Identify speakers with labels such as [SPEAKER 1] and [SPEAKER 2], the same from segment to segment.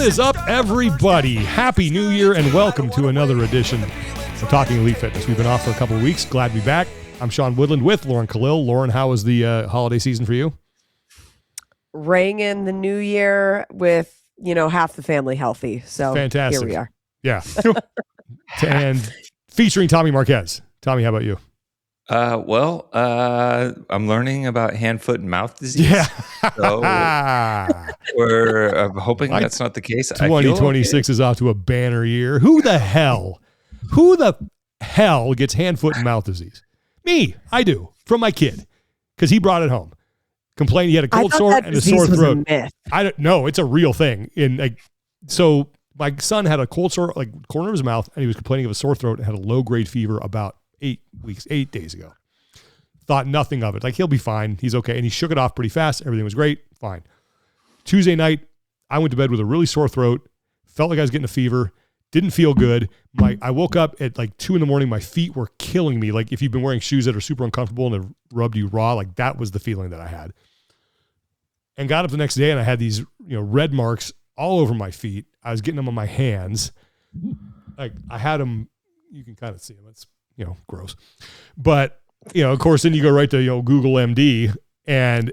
[SPEAKER 1] is up, everybody? Happy New Year and welcome to another edition of Talking Elite Fitness. We've been off for a couple of weeks. Glad to be back. I'm Sean Woodland with Lauren Khalil. Lauren, how was the holiday season for you?
[SPEAKER 2] Rang in the new year with, half the family healthy. So
[SPEAKER 1] fantastic.
[SPEAKER 2] Here we are.
[SPEAKER 1] Yeah. And featuring Tommy Marquez. Tommy, how about you?
[SPEAKER 3] I'm learning about hand, foot, and mouth disease.
[SPEAKER 1] Yeah.
[SPEAKER 3] So I'm hoping that's not the case.
[SPEAKER 1] 2026 is off to a banner year. Who the hell gets hand, foot, and mouth disease? Me. I do. From my kid. Because he brought it home. Complained he had a cold sore and a sore throat. I don't know. It's a real thing. So my son had a cold sore, corner of his mouth, and he was complaining of a sore throat and had a low-grade fever about 8 days ago. Thought nothing of it. He'll be fine. He's okay. And he shook it off pretty fast. Everything was great. Fine. Tuesday night, I went to bed with a really sore throat. Felt like I was getting a fever. Didn't feel good. I woke up at 2 a.m. My feet were killing me. If you've been wearing shoes that are super uncomfortable and have rubbed you raw, that was the feeling that I had. And got up the next day and I had these, red marks all over my feet. I was getting them on my hands. I had them, you can kind of see them. It's, gross. But, of course, then you go right to, Google MD and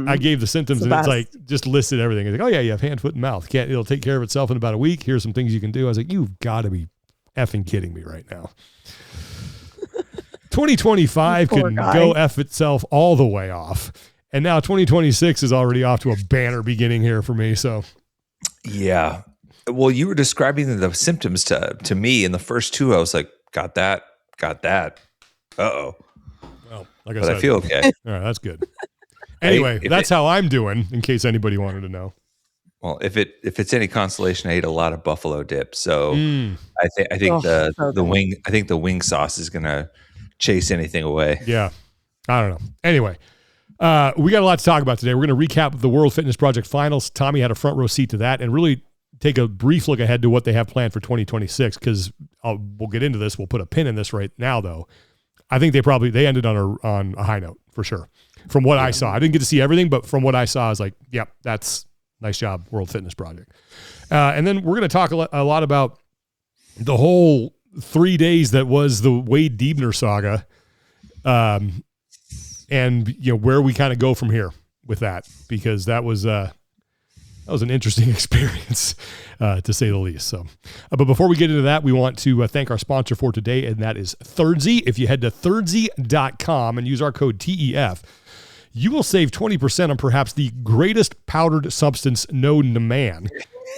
[SPEAKER 1] I gave the symptoms and it's just listed everything. It's oh yeah, you have hand, foot, and mouth. It'll take care of itself in about a week. Here's some things you can do. I was like, you've got to be effing kidding me right now. 2025 can go F itself all the way off. And now 2026 is already off to a banner beginning here for me. So
[SPEAKER 3] yeah. Well, you were describing the symptoms to me in the first two. I was like, got that. Uh-oh.
[SPEAKER 1] Well,
[SPEAKER 3] but I feel okay.
[SPEAKER 1] All right, that's good. Anyway, that's how I'm doing, in case anybody wanted to know.
[SPEAKER 3] Well, if it's any consolation, I ate a lot of buffalo dip, so I think the wing sauce is gonna chase anything away.
[SPEAKER 1] Yeah, I don't know. Anyway, we got a lot to talk about today. We're going to recap the World Fitness Project Finals. Tommy had a front row seat to that, and really take a brief look ahead to what they have planned for 2026. Because we'll get into this. We'll put a pin in this right now, though. I think they ended on a high note for sure. From what I saw, I didn't get to see everything, but from what I saw, I was like, yep, that's nice job, World Fitness Project. And then we're going to talk a lot about the whole 3 days that was the Wade Diebner saga, and where we kind of go from here with that, because that was an interesting experience, to say the least. So, but before we get into that, we want to thank our sponsor for today, and that is Thirdzy. If you head to thirdzy.com and use our code TEF, you will save 20% on perhaps the greatest powdered substance known to man,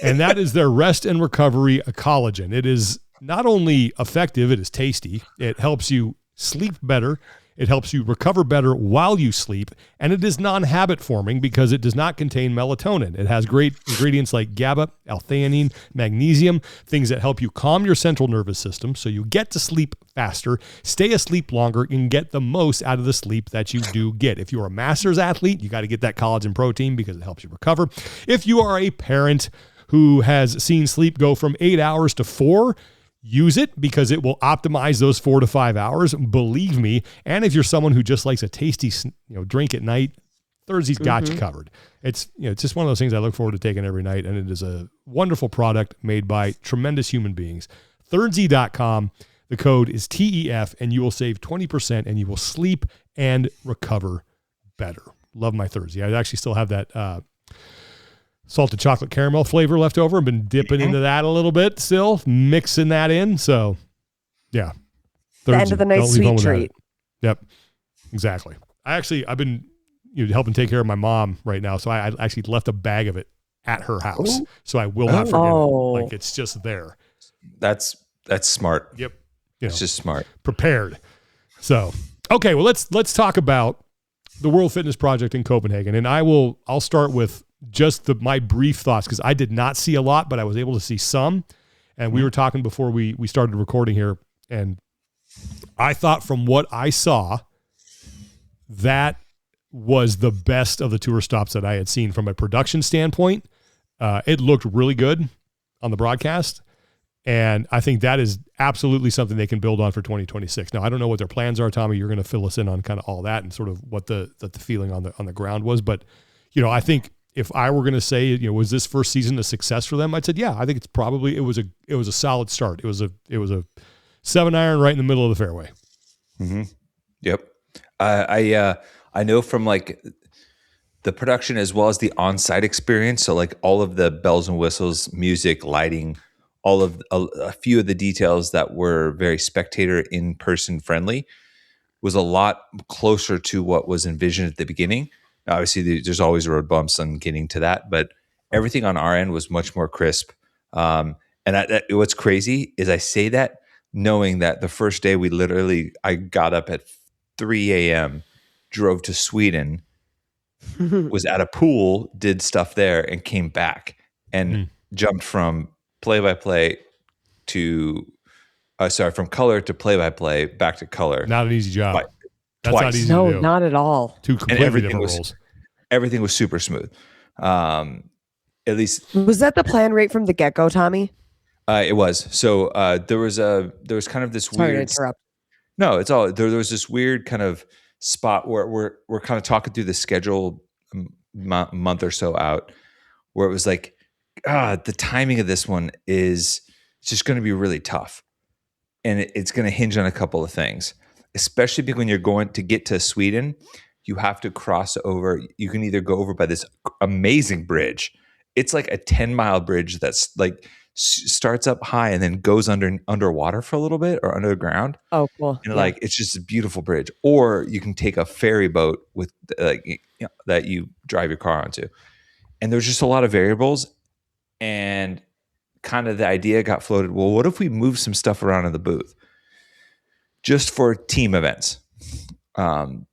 [SPEAKER 1] and that is their Rest and Recovery Collagen. It is not only effective, it is tasty. It helps you sleep better. It helps you recover better while you sleep, and it is non-habit forming because it does not contain melatonin. It has great ingredients like GABA, L-theanine, magnesium, things that help you calm your central nervous system so you get to sleep faster, stay asleep longer, and get the most out of the sleep that you do get. If you're a master's athlete, you got to get that collagen protein because it helps you recover. If you are a parent who has seen sleep go from 8 hours to 4, use it because it will optimize those 4 to 5 hours. Believe me. And if you're someone who just likes a tasty, drink at night, Thirdzy's got you covered. It's, it's just one of those things I look forward to taking every night. And it is a wonderful product made by tremendous human beings. Thirdzy.com. The code is TEF and you will save 20% and you will sleep and recover better. Love my Thirdzy. I actually still have that, salted chocolate caramel flavor left over. I've been dipping into that a little bit still, mixing that in. So, yeah.
[SPEAKER 2] The end of the night sweet treat.
[SPEAKER 1] Yep, exactly. I've been helping take care of my mom right now. So I actually left a bag of it at her house. Ooh. So I will not forget it. It's just there.
[SPEAKER 3] That's smart.
[SPEAKER 1] Yep.
[SPEAKER 3] It's just smart.
[SPEAKER 1] Prepared. So, okay. Well, let's talk about the World Fitness Project in Copenhagen. And I'll start with just my brief thoughts, because I did not see a lot, but I was able to see some. And we were talking before we started recording here, and I thought from what I saw, that was the best of the tour stops that I had seen from a production standpoint. It looked really good on the broadcast, and I think that is absolutely something they can build on for 2026. Now, I don't know what their plans are, Tommy. You're going to fill us in on kind of all that and sort of what the feeling on the ground was, but I think if I were going to say, you know, was this first season a success for them? I'd said, yeah, I think it was a solid start. It was a 7-iron right in the middle of the fairway.
[SPEAKER 3] Mm-hmm. Yep. I know from like the production as well as the on-site experience. So like all of the bells and whistles, music, lighting, all of a few of the details that were very spectator in-person friendly was a lot closer to what was envisioned at the beginning. Now, obviously, there's always road bumps on getting to that, but everything on our end was much more crisp. What's crazy is I say that knowing that the first day I got up at 3 a.m., drove to Sweden, was at a pool, did stuff there, and came back and jumped from play-by-play to from color to play-by-play back to color.
[SPEAKER 1] Not an easy job. That's
[SPEAKER 3] twice.
[SPEAKER 1] Not easy to do.
[SPEAKER 2] Not at all.
[SPEAKER 1] Two completely different roles.
[SPEAKER 3] Everything was super smooth. At least
[SPEAKER 2] was that the plan right from the get-go, Tommy?
[SPEAKER 3] It was. So there was kind of this
[SPEAKER 2] Sorry
[SPEAKER 3] weird.
[SPEAKER 2] to interrupt.
[SPEAKER 3] No, it's all there. There was this weird kind of spot where we're kind of talking through the schedule month or so out, where it was like, the timing of this one is just going to be really tough, and it's going to hinge on a couple of things, especially because when you're going to get to Sweden, you have to cross over. You can either go over by this amazing bridge. It's like a 10-mile bridge that's like starts up high and then goes underwater for a little bit or underground.
[SPEAKER 2] Oh, cool.
[SPEAKER 3] And like, it's just a beautiful bridge. Or you can take a ferry boat with that you drive your car onto. And there's just a lot of variables. And kind of the idea got floated, well, what if we move some stuff around in the booth just for team events? And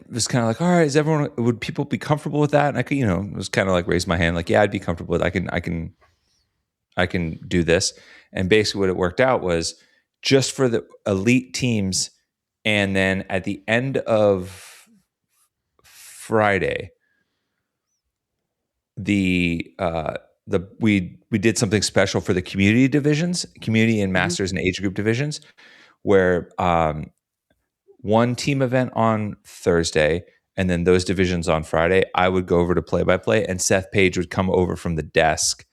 [SPEAKER 3] it was kind of like, all right, would people be comfortable with that? And I could, it was kind of like raise my hand, like, yeah, I'd be comfortable with it. I can do this. And basically what it worked out was just for the elite teams. And then at the end of Friday, we did something special for the community and masters and age group divisions, where, one team event on Thursday, and then those divisions on Friday, I would go over to play-by-play, and Seth Page would come over from the desk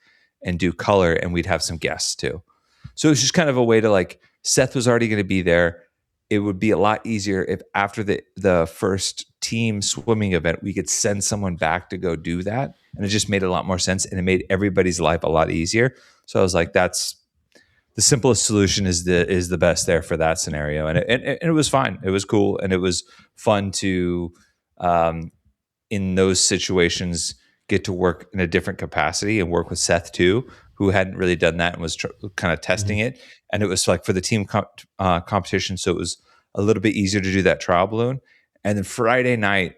[SPEAKER 3] and do color, and we'd have some guests too. So it was just kind of a way to, like, Seth was already going to be there. It would be a lot easier if after the first team swimming event, we could send someone back to go do that. And it just made a lot more sense, and it made everybody's life a lot easier. So I was like, that's the simplest solution is the best there for that scenario. And it was fine. It was cool. And it was fun to, in those situations, get to work in a different capacity and work with Seth too, who hadn't really done that and was kind of testing it. And it was like for the team competition. So it was a little bit easier to do that trial balloon. And then Friday night,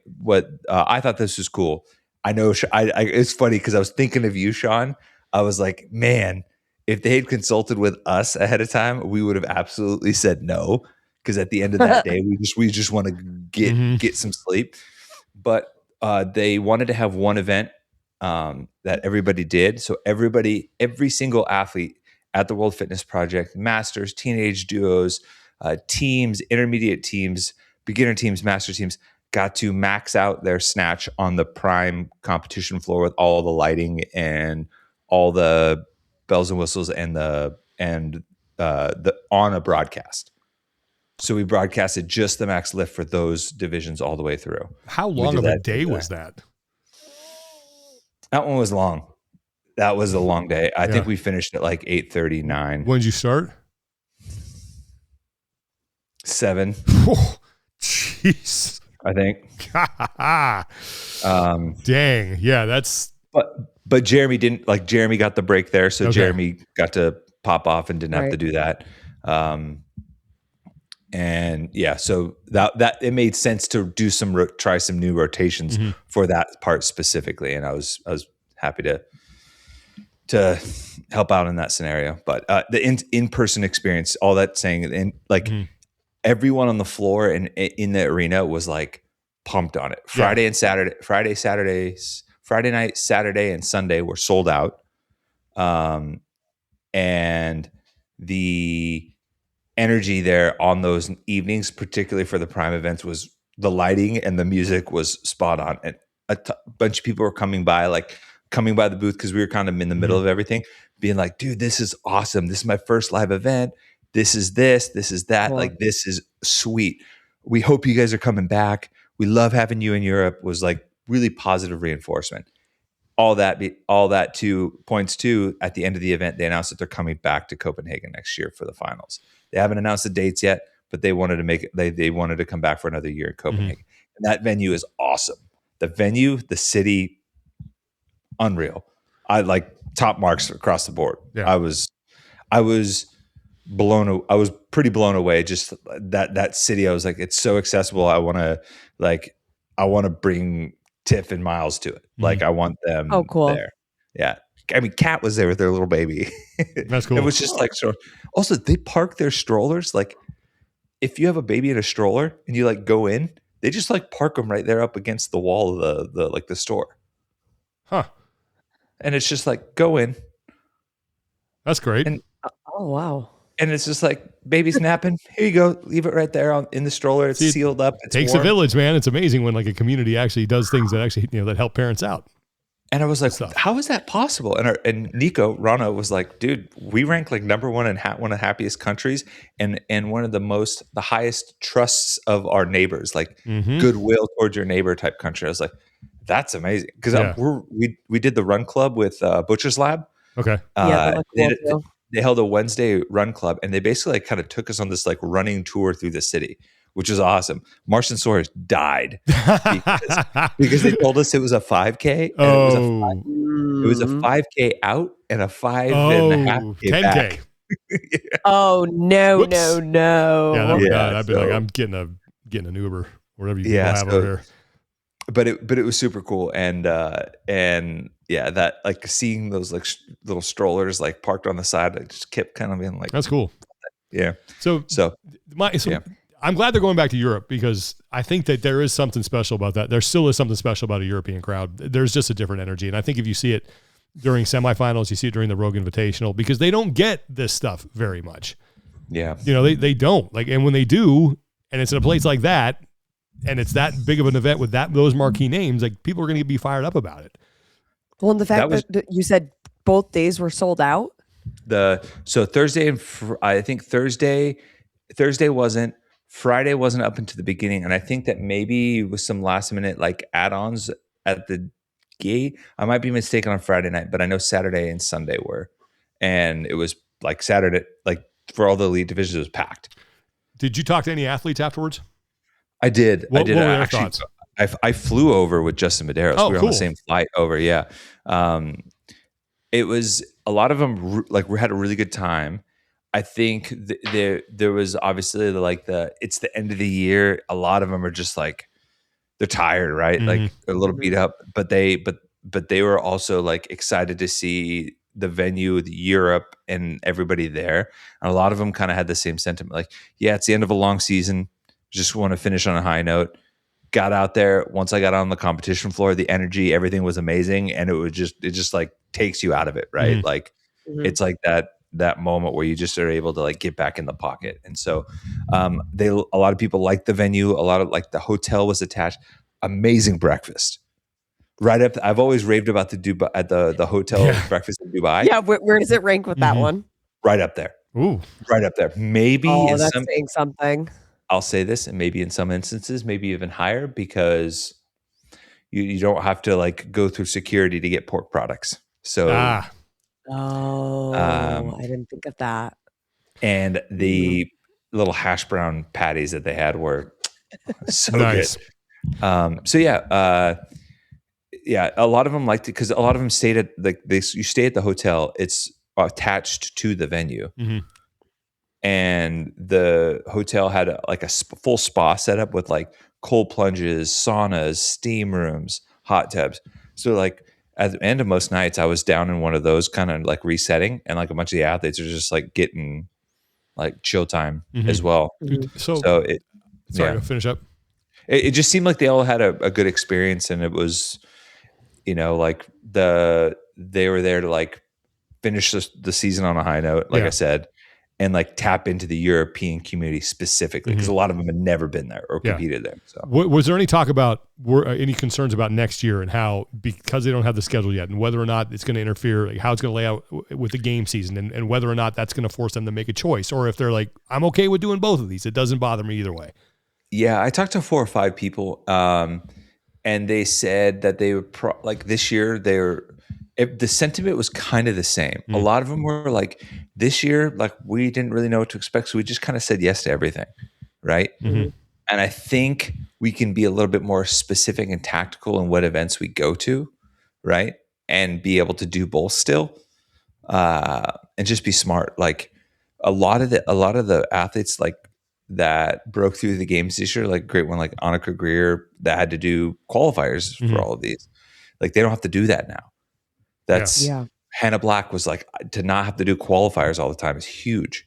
[SPEAKER 3] I thought this was cool. I know it's funny because I was thinking of you, Sean. I was like, man, if they had consulted with us ahead of time, we would have absolutely said no. Because at the end of that day, we just want to get some sleep. But they wanted to have one event that everybody did. So every single athlete at the World Fitness Project, masters, teenage duos, teams, intermediate teams, beginner teams, master teams, got to max out their snatch on the prime competition floor with all the lighting and all the bells and whistles and the on a broadcast. So we broadcasted just the max lift for those divisions all the way through.
[SPEAKER 1] How long of a day was that?
[SPEAKER 3] That one was long. That was a long day. I think we finished at like 8:39.
[SPEAKER 1] When did you start?
[SPEAKER 3] 7.
[SPEAKER 1] Oh, jeez.
[SPEAKER 3] I think.
[SPEAKER 1] Dang. Yeah, that's.
[SPEAKER 3] But Jeremy didn't, like, Jeremy got the break there. So Jeremy got to pop off and didn't have to do that. And yeah, so that it made sense to do try some new rotations for that part specifically. And I was happy to help out in that scenario. But the in-person experience, all that saying, and like everyone on the floor and in the arena was like pumped on it. Friday night, Saturday, and Sunday were sold out. And the energy there on those evenings, particularly for the prime events, was the lighting and the music was spot on. And bunch of people were coming by the booth because we were kind of in the middle of everything, being like, dude, this is awesome. This is my first live event. This is that.
[SPEAKER 2] Cool.
[SPEAKER 3] Like, this is sweet. We hope you guys are coming back. We love having you in Europe. Was like really positive reinforcement. All that to points to at the end of the event, they announced that they're coming back to Copenhagen next year for the finals. They haven't announced the dates yet, but they wanted to make it. They wanted to come back for another year in Copenhagen, and that venue is awesome. The venue, the city, unreal. I like top marks across the board.
[SPEAKER 1] Yeah.
[SPEAKER 3] I was pretty blown away. Just that city. I was like, it's so accessible. I want to bring Tiff and Miles to it. Like, I want them there. Yeah. I mean, Kat was there with their little baby.
[SPEAKER 1] That's cool.
[SPEAKER 3] It was just like, so also they park their strollers. Like, if you have a baby in a stroller and you like go in, they just like park them right there up against the wall of the store.
[SPEAKER 1] Huh.
[SPEAKER 3] And it's just like, go in.
[SPEAKER 1] That's great.
[SPEAKER 3] And
[SPEAKER 2] Oh, wow.
[SPEAKER 3] And it's just like, baby's napping. Here you go. Leave it right there in the stroller. It's sealed up. It
[SPEAKER 1] takes a village, man. It's amazing when like a community actually does things that actually, that help parents out.
[SPEAKER 3] And I was like, how is that possible? And Nico Rana was like, dude, we rank like number one in one of the happiest countries and one of the highest trusts of our neighbors, like goodwill towards your neighbor type country. I was like, that's amazing. Because we did the run club with Butcher's Lab.
[SPEAKER 1] Okay.
[SPEAKER 3] They held a Wednesday run club, and they basically like kind of took us on this like running tour through the city, which was awesome. Martian Soares died because they told us it was a 5K. And it was a 5K out and a 5.5K
[SPEAKER 1] 10K.
[SPEAKER 3] back.
[SPEAKER 2] Yeah. Oh no,
[SPEAKER 1] Whoops.
[SPEAKER 2] no.
[SPEAKER 1] Yeah, I'd be like, I'm getting an Uber, whatever you have over here.
[SPEAKER 3] But it was super cool, and yeah, that like seeing those like little strollers like parked on the side, I just kept kind of being like,
[SPEAKER 1] that's cool.
[SPEAKER 3] Yeah.
[SPEAKER 1] So I'm glad they're going back to Europe because I think that there is something special about that. There still is something special about a European crowd. There's just a different energy, and I think if you see it during semifinals, you see it during the Rogue Invitational because they don't get this stuff very much.
[SPEAKER 3] Yeah.
[SPEAKER 1] They don't like, and when they do, and it's in a place like that. And it's that big of an event with those marquee names, like people are going to be fired up about it.
[SPEAKER 2] Well, and the fact that you said both days were sold out.
[SPEAKER 3] So Thursday and I think Thursday wasn't, Friday wasn't up into the beginning, and I think that maybe with some last minute like add-ons at the gate. I might be mistaken on Friday night, but I know Saturday and Sunday were, and it was like Saturday, like for all the elite divisions, it was packed.
[SPEAKER 1] Did you talk to any athletes afterwards?
[SPEAKER 3] I did.
[SPEAKER 1] What were their
[SPEAKER 3] actually,
[SPEAKER 1] thoughts?
[SPEAKER 3] I flew over with Justin Medeiros.
[SPEAKER 1] Oh,
[SPEAKER 3] we were
[SPEAKER 1] cool.
[SPEAKER 3] on the same flight over. Yeah. It was a lot of them like we had a really good time. I think there was obviously it's the end of the year. A lot of them are just like, they're tired, right?
[SPEAKER 1] Mm-hmm.
[SPEAKER 3] Like they're a little beat up, but they were also like excited to see the venue, Europe, and everybody there. And a lot of them kind of had the same sentiment. Like, yeah, it's the end of a long season. Just want to finish on a high note. Got out there. Once I got on the competition floor, the energy, everything was amazing. And it just like takes you out of it, right?
[SPEAKER 1] Mm-hmm.
[SPEAKER 3] Like it's like that moment where you just are able to like get back in the pocket. And so a lot of people liked the venue. A lot of like the hotel was attached. Amazing breakfast. Right up. I've always raved about the hotel breakfast in Dubai.
[SPEAKER 2] Yeah. Where does it rank with that one?
[SPEAKER 3] Right up there.
[SPEAKER 1] Ooh.
[SPEAKER 3] Right up there. Maybe
[SPEAKER 2] that's saying something.
[SPEAKER 3] I'll say this, and maybe in some instances, maybe even higher, because you don't have to like go through security to get pork products. So,
[SPEAKER 2] I didn't think of that.
[SPEAKER 3] And the little hash brown patties that they had were so
[SPEAKER 1] nice.
[SPEAKER 3] Good. A lot of them liked it because a lot of them stayed at you stay at the hotel. It's attached to the venue.
[SPEAKER 1] Mm-hmm.
[SPEAKER 3] And the hotel had a full spa set up with like cold plunges, saunas, steam rooms, hot tubs. So like at the end of most nights, I was down in one of those kind of like resetting, and like a bunch of the athletes are just like getting like chill time as well.
[SPEAKER 1] So finish up.
[SPEAKER 3] It just seemed like they all had a good experience, and it was, like they were there to like finish the season on a high note, like I said. and like tap into the European community specifically, because a lot of them had never been there or competed there. So
[SPEAKER 1] was there any talk about any concerns about next year and how, because they don't have the schedule yet, and whether or not it's going to interfere, like how it's going to lay out with the game season, and whether or not that's going to force them to make a choice, or if they're like, I'm okay with doing both of these, it doesn't bother me either way?
[SPEAKER 3] Yeah, I talked to 4 or 5 people, and they said that they would like this year the sentiment was kind of the same. A lot of them were like, this year, like we didn't really know what to expect, so we just kind of said yes to everything, right? And I think we can be a little bit more specific and tactical in what events we go to, right? And be able to do both still, and just be smart. Like a lot of the athletes like that broke through the games this year, like a great one like Annika Greer that had to do qualifiers for all of these. Like they don't have to do that now. That's Hannah Black was like, to not have to do qualifiers all the time is huge.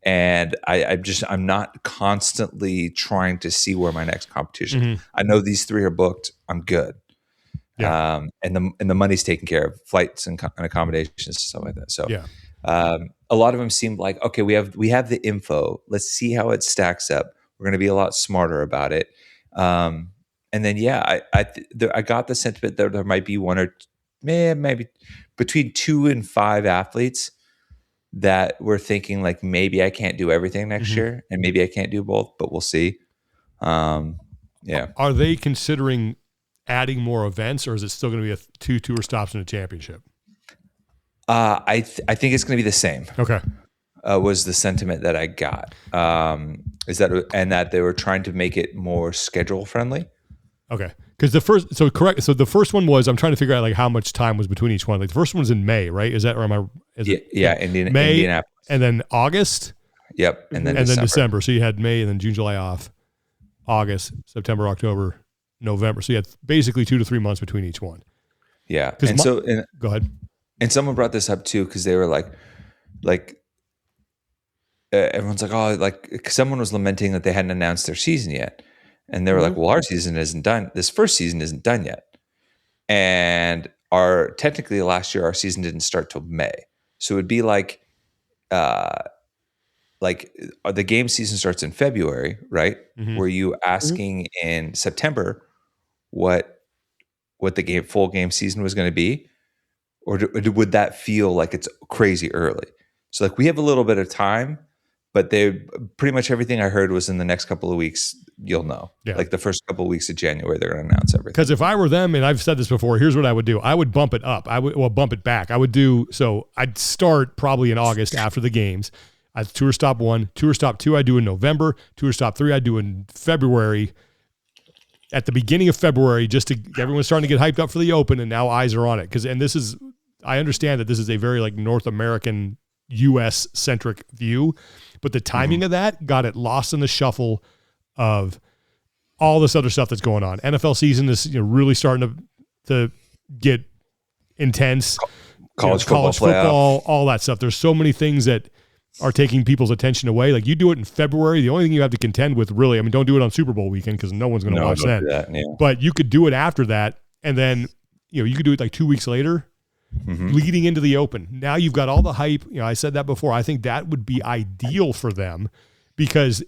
[SPEAKER 3] And I'm not constantly trying to see where my next competition. I know these 3 are booked. I'm good. And the money's taken care of, flights and accommodations and stuff like that. So a lot of them seemed like, okay, we have the info. Let's see how it stacks up. We're going to be a lot smarter about it. And then I got the sentiment that there might be one or maybe between 2 and 5 athletes that were thinking like, maybe I can't do everything next year, and maybe I can't do both, but we'll see. Are
[SPEAKER 1] they considering adding more events, or is it still going to be 2 tour stops and a championship?
[SPEAKER 3] I think it's going to be the same.
[SPEAKER 1] Okay.
[SPEAKER 3] Was the sentiment that I got. Is that, and that they were trying to make it more schedule friendly.
[SPEAKER 1] Okay. Because the first one was, I'm trying to figure out like how much time was between each one. Like the first one was in May, right? Is that, or am I? Indianapolis. And then August.
[SPEAKER 3] Yep. And then
[SPEAKER 1] December. So you had May and then June, July off. August, September, October, November. So you had basically 2 to 3 months between each one.
[SPEAKER 3] Yeah.
[SPEAKER 1] Go ahead.
[SPEAKER 3] And someone brought this up too, because they were like, everyone's like, oh, like someone was lamenting that they hadn't announced their season yet. And they were like, well, our season isn't done. This first season isn't done yet. And technically last year, our season didn't start till May. So it would be like the game season starts in February, right? Were you asking in September what the full game season was going to be? Or would that feel like it's crazy early? So like we have a little bit of time, but pretty much everything I heard was in the next couple of weeks, you'll know. Yeah. Like the first couple of weeks of January, they're going to announce everything.
[SPEAKER 1] Because if I were them, and I've said this before, here's what I would do. I would bump it up. Bump it back. I'd start probably in August after the games. I'd tour stop 1, tour stop 2 I'd do in November, tour stop 3 I'd do in February. At the beginning of February, everyone's starting to get hyped up for the Open, and now eyes are on it. I understand that this is a very like North American, U.S. centric view, but the timing of that got it lost in the shuffle of all this other stuff that's going on. NFL season is really starting to get intense.
[SPEAKER 3] College football,
[SPEAKER 1] all that stuff. There's so many things that are taking people's attention away. Like you do it in February, the only thing you have to contend with really, don't do it on Super Bowl weekend because no one's going to watch that. But you could do it after that, and then you could do it like 2 weeks later. Leading into the Open. Now you've got all the hype. I said that before. I think that would be ideal for them because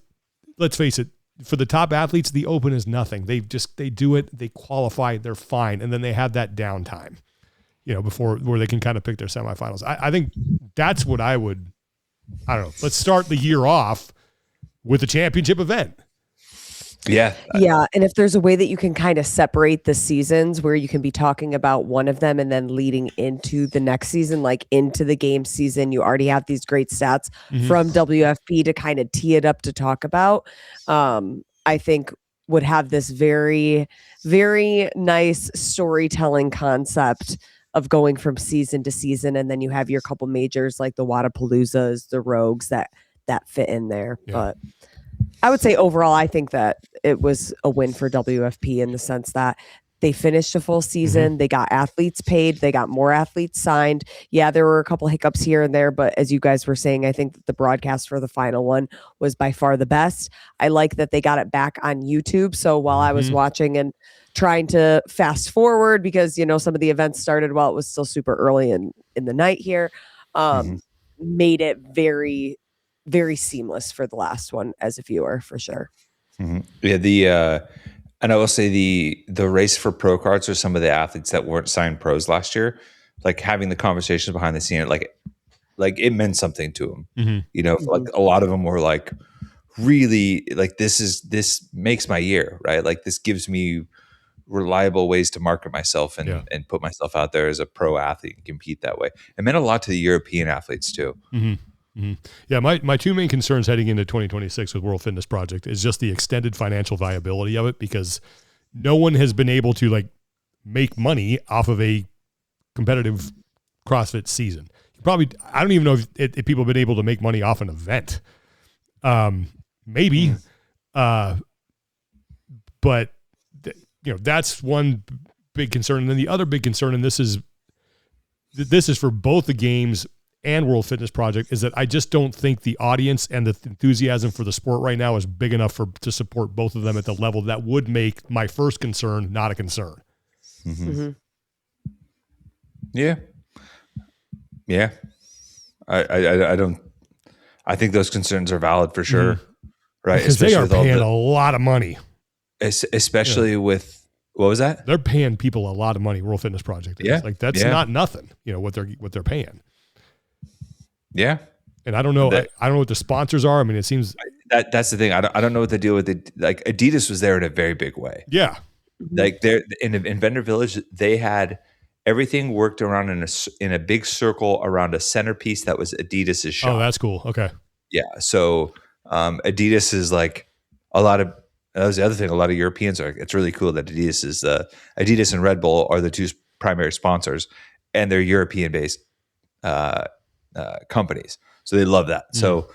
[SPEAKER 1] let's face it, for the top athletes, the Open is nothing. They do it, they qualify, they're fine. And then they have that downtime, before where they can kind of pick their semifinals. I think that's what I don't know. Let's start the year off with a championship event.
[SPEAKER 2] Yeah. Yeah. And if there's a way that you can kind of separate the seasons where you can be talking about one of them and then leading into the next season, like into the game season, you already have these great stats from WFP to kind of tee it up to talk about, I think would have this very, very nice storytelling concept of going from season to season. And then you have your couple majors like the Wadapaloozas, the Rogues that fit in there. Yeah. But I would say overall, I think that it was a win for WFP in the sense that they finished a full season. They got athletes paid. They got more athletes signed. Yeah, there were a couple hiccups here and there, but as you guys were saying, I think that the broadcast for the final one was by far the best. I like that they got it back on YouTube. So while I was watching and trying to fast forward because, some of the events started while it was still super early in the night here, made it very very seamless for the last one as a viewer, for sure.
[SPEAKER 3] Mm-hmm. Yeah, and I will say the race for pro cards are some of the athletes that weren't signed pros last year, like having the conversations behind the scene, like it meant something to them.
[SPEAKER 1] Mm-hmm.
[SPEAKER 3] You know, like a lot of them were like, really, like this makes my year, right? Like this gives me reliable ways to market myself and put myself out there as a pro athlete and compete that way. It meant a lot to the European athletes too.
[SPEAKER 1] Mm-hmm. Mm-hmm. Yeah, my two main concerns heading into 2026 with World Fitness Project is just the extended financial viability of it, because no one has been able to like make money off of a competitive CrossFit season. I don't even know if people have been able to make money off an event. Maybe, but that's one big concern. And then the other big concern, and this is for both the games and World Fitness Project, is that I just don't think the audience and the enthusiasm for the sport right now is big enough to support both of them at the level that would make my first concern not a concern.
[SPEAKER 3] Mm-hmm. Mm-hmm. Yeah. Yeah. I don't, I think those concerns are valid for sure. Mm-hmm. Right.
[SPEAKER 1] Because they are paying a lot of money.
[SPEAKER 3] Especially with, what was that?
[SPEAKER 1] They're paying people a lot of money. World Fitness Project.
[SPEAKER 3] Yeah.
[SPEAKER 1] Like that's not nothing, what they're paying.
[SPEAKER 3] Yeah.
[SPEAKER 1] And I don't know. I don't know what the sponsors are. I mean, it seems
[SPEAKER 3] that's the thing. I don't know what the deal with it. Like Adidas was there in a very big way.
[SPEAKER 1] Yeah.
[SPEAKER 3] Like they're in Vendor Village, they had everything worked around in a big circle around a centerpiece that was Adidas's shop.
[SPEAKER 1] Oh, that's cool. Okay.
[SPEAKER 3] Yeah. So Adidas is like a lot of, that was the other thing. A lot of Europeans are, it's really cool that Adidas and Red Bull are the two primary sponsors, and they're European based companies. So they love that. So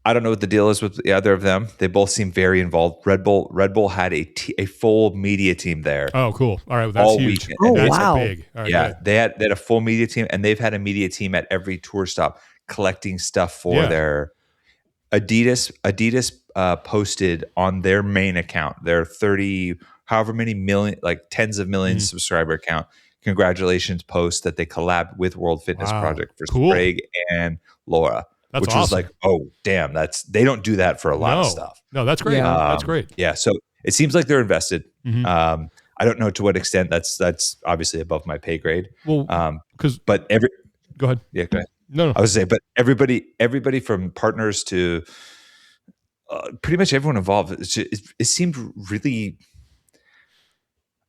[SPEAKER 3] I don't know what the deal is with the other of them. They both seem very involved. Red Bull had a full media team there.
[SPEAKER 1] Oh, cool. All right. Well, that's huge.
[SPEAKER 3] Weekend.
[SPEAKER 2] Oh,
[SPEAKER 1] that's
[SPEAKER 2] wow.
[SPEAKER 1] big. All right,
[SPEAKER 3] yeah. They had a full media team, and they've had a media team at every tour stop collecting stuff for their Adidas posted on their main account, their 30, however many million, like tens of millions subscriber account. Congratulations post that they collabed with World Fitness Project for Sprague and Laura.
[SPEAKER 1] That's
[SPEAKER 3] which
[SPEAKER 1] awesome.
[SPEAKER 3] Was like, oh damn, they don't do that for a lot of stuff.
[SPEAKER 1] No, that's great. That's great.
[SPEAKER 3] Yeah. So it seems like they're invested.
[SPEAKER 1] Mm-hmm.
[SPEAKER 3] I don't know to what extent. That's obviously above my pay grade.
[SPEAKER 1] Well,
[SPEAKER 3] but
[SPEAKER 1] go ahead.
[SPEAKER 3] Yeah, go ahead.
[SPEAKER 1] No.
[SPEAKER 3] I was saying, but everybody from partners to pretty much everyone involved, it seemed really,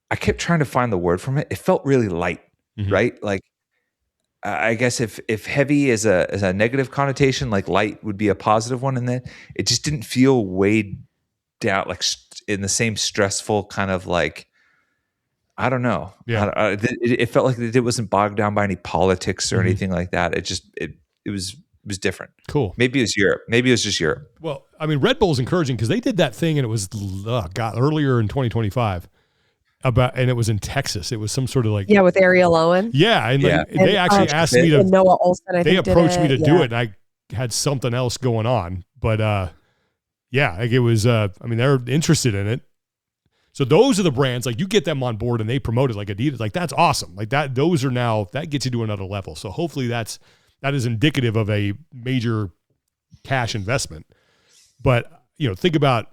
[SPEAKER 3] I kept trying to find the word from it. It felt really light, right? Like, I guess if heavy is a negative connotation, like light would be a positive one. And then it just didn't feel weighed down, like in the same stressful kind of like, I don't know.
[SPEAKER 1] Yeah.
[SPEAKER 3] It felt like it wasn't bogged down by any politics or anything like that. It was different.
[SPEAKER 1] Cool.
[SPEAKER 3] Maybe it was Europe. Maybe it was just Europe.
[SPEAKER 1] Well, I mean, Red Bull's encouraging because they did that thing, and it was earlier in 2025 and it was in Texas. It was some sort of like
[SPEAKER 2] with Ariel Owen.
[SPEAKER 1] Yeah, and they actually asked me to.
[SPEAKER 2] Noah Olsen,
[SPEAKER 1] they approached me to do it, and I had something else going on, but like it was. I mean, they're interested in it. So those are the brands, like you get them on board and they promote it like Adidas, like that's awesome. Like that, those are now, that gets you to another level. So hopefully that is indicative of a major cash investment. But, think about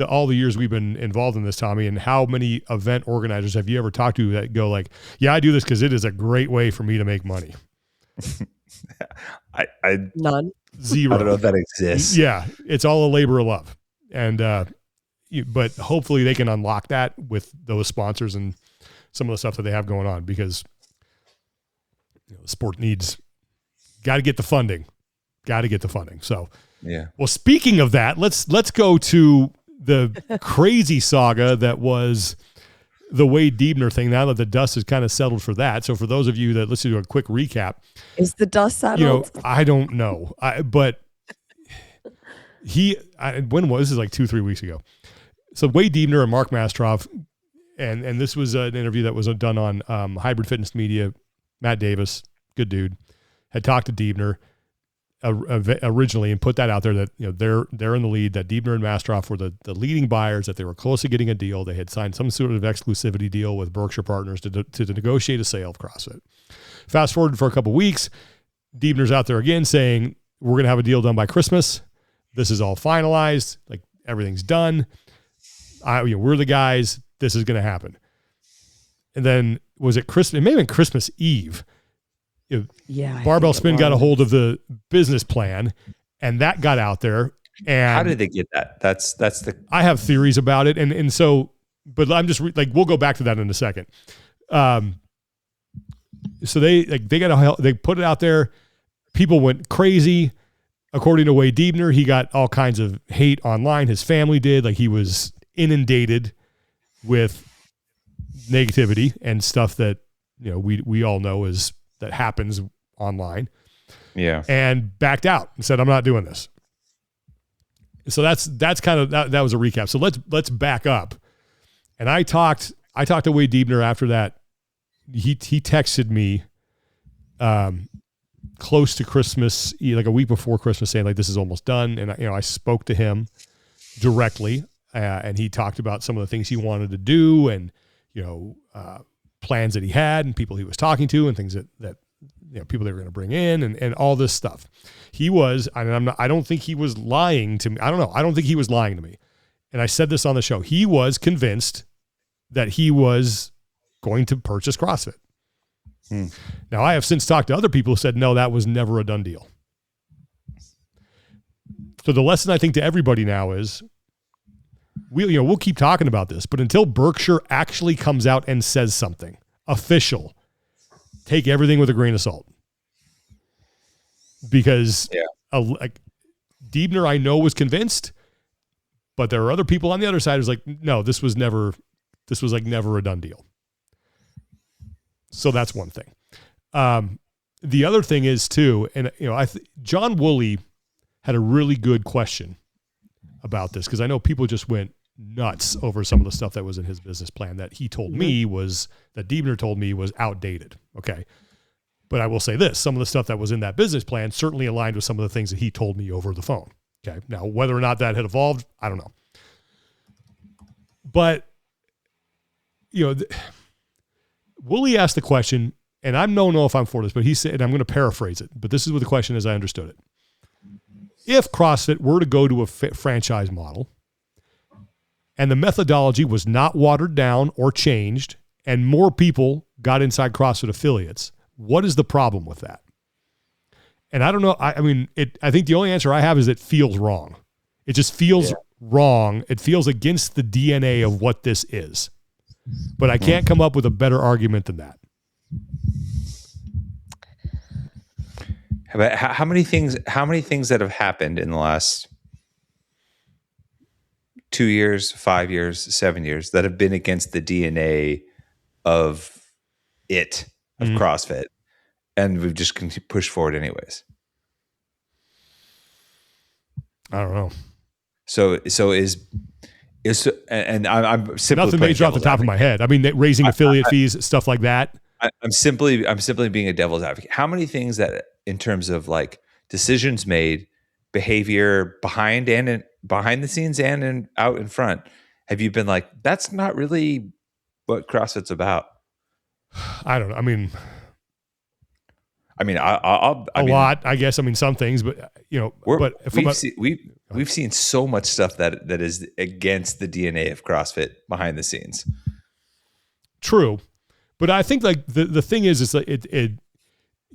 [SPEAKER 1] all the years we've been involved in this, Tommy, and how many event organizers have you ever talked to that go like, yeah, I do this because it is a great way for me to make money.
[SPEAKER 2] None.
[SPEAKER 1] Zero.
[SPEAKER 3] I don't know if that exists.
[SPEAKER 1] Yeah. It's all a labor of love. And, but hopefully they can unlock that with those sponsors and some of the stuff that they have going on, because the sport got to get the funding. So,
[SPEAKER 3] yeah.
[SPEAKER 1] Well, speaking of that, let's go to the crazy saga that was the Wade Diebner thing, now that the dust has kind of settled for that. So for those of you that listen to a quick recap.
[SPEAKER 2] Is the dust settled?
[SPEAKER 1] I don't know. But when was this? Like 2-3 weeks ago. So Wade Diebner and Mark Mastroff, and this was an interview that was done on Hybrid Fitness Media. Matt Davis, good dude, had talked to Diebner originally and put that out there that they're in the lead, that Diebner and Mastroff were the leading buyers, that they were close to getting a deal. They had signed some sort of exclusivity deal with Berkshire Partners to negotiate a sale of CrossFit. Fast forward for a couple of weeks, Diebner's out there again saying we're going to have a deal done by Christmas. This is all finalized. Like everything's done. We're the guys. This is going to happen. And then was it Christmas? It may have been Christmas Eve. Barbell Spin got a hold of the business plan, and that got out there. And
[SPEAKER 3] how did they get that? That's
[SPEAKER 1] I have theories about it. And so, but I'm just we'll go back to that in a second. So they put it out there. People went crazy. According to Wade Diebner, he got all kinds of hate online. His family did. Like he was inundated with negativity and stuff that, we all know that happens online.
[SPEAKER 3] Yeah. And
[SPEAKER 1] backed out and said, I'm not doing this. So that's kind of, that was a recap. So let's back up. And I talked to Wade Diebner after that. He texted me, close to Christmas, like a week before Christmas, saying like, this is almost done. And I spoke to him directly, and he talked about some of the things he wanted to do, and plans that he had, and people he was talking to, and things that people they were going to bring in, and all this stuff. He was, I don't think he was lying to me. I don't know. I don't think he was lying to me. And I said this on the show. He was convinced that he was going to purchase CrossFit. Now, I have since talked to other people who said, no, that was never a done deal. So the lesson I think to everybody now is, we'll keep talking about this, but until Berkshire actually comes out and says something official, take everything with a grain of salt. Because Diebner, I know, was convinced, but there are other people on the other side who's like, no, this was never a done deal. So that's one thing. The other thing is too, and John Woolley had a really good question about this, because I know people just went nuts over some of the stuff that was in his business plan that he told me that Diebner told me was outdated. Okay. But I will say this, some of the stuff that was in that business plan certainly aligned with some of the things that he told me over the phone. Okay. Now, whether or not that had evolved, I don't know. But, Woolley asked the question, and I don't know if I'm for this, but he said, and I'm going to paraphrase it, but this is what the question is, I understood it. If CrossFit were to go to a franchise model and the methodology was not watered down or changed and more people got inside CrossFit affiliates, what is the problem with that? And I don't know. I think the only answer I have is it feels wrong. It just feels wrong. It feels against the DNA of what this is. But I can't come up with a better argument than that.
[SPEAKER 3] How many things that have happened in the last 2 years, 5 years, 7 years that have been against the DNA of CrossFit, and we've just pushed forward anyways?
[SPEAKER 1] I don't know.
[SPEAKER 3] So and I'm simply
[SPEAKER 1] nothing major off the top of my head. I mean, raising affiliate fees, stuff like that.
[SPEAKER 3] I'm simply being a devil's advocate. How many things that, in terms of like decisions made, behavior behind the scenes and out in front, have you been like, that's not really what CrossFit's about?
[SPEAKER 1] I don't know. I mean,
[SPEAKER 3] a
[SPEAKER 1] lot, I guess. I mean, some things, but
[SPEAKER 3] we've seen so much stuff that is against the DNA of CrossFit behind the scenes.
[SPEAKER 1] True. But I think like the thing is like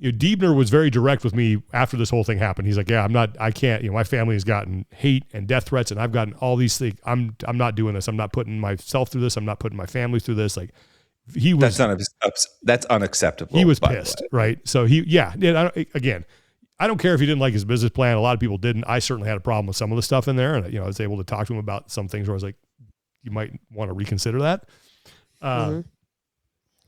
[SPEAKER 1] Diebner was very direct with me after this whole thing happened. He's like, I can't, my family has gotten hate and death threats, and I've gotten all these things. I'm not doing this. I'm not putting myself through this. I'm not putting my family through this. Like he was,
[SPEAKER 3] that's unacceptable.
[SPEAKER 1] He was pissed. Right. So again, I don't care if he didn't like his business plan. A lot of people didn't. I certainly had a problem with some of the stuff in there. And, I was able to talk to him about some things where I was like, you might want to reconsider that.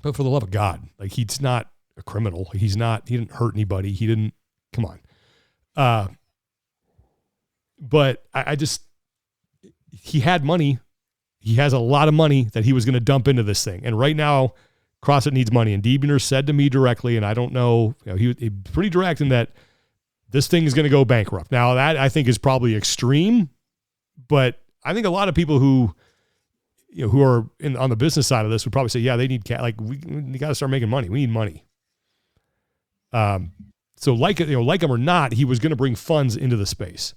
[SPEAKER 1] But for the love of God, like he's not a criminal. He didn't hurt anybody. Come on. But he had money. He has a lot of money that he was going to dump into this thing. And right now CrossFit needs money. And Diebner said to me directly, and I don't know, he pretty direct in that this thing is going to go bankrupt. Now that I think is probably extreme, but I think a lot of people who are on the business side of this would probably say, yeah, they need we got to start making money. We need money. So like him or not, he was going to bring funds into the space.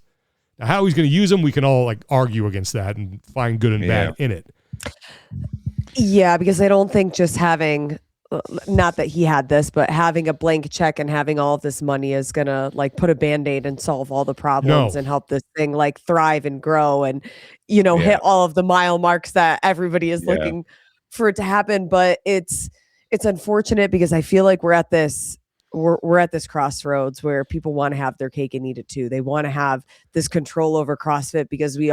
[SPEAKER 1] Now, how he's going to use them, we can all like argue against that and find good and bad in it.
[SPEAKER 2] Yeah, because I don't think just having, not that he had this, but having a blank check and having all of this money is going to like put a Band-Aid and solve all the problems and help this thing like thrive and grow and, hit all of the mile marks that everybody is looking for it to happen. But it's unfortunate because I feel like we're at this crossroads where people want to have their cake and eat it too. They want to have this control over CrossFit because we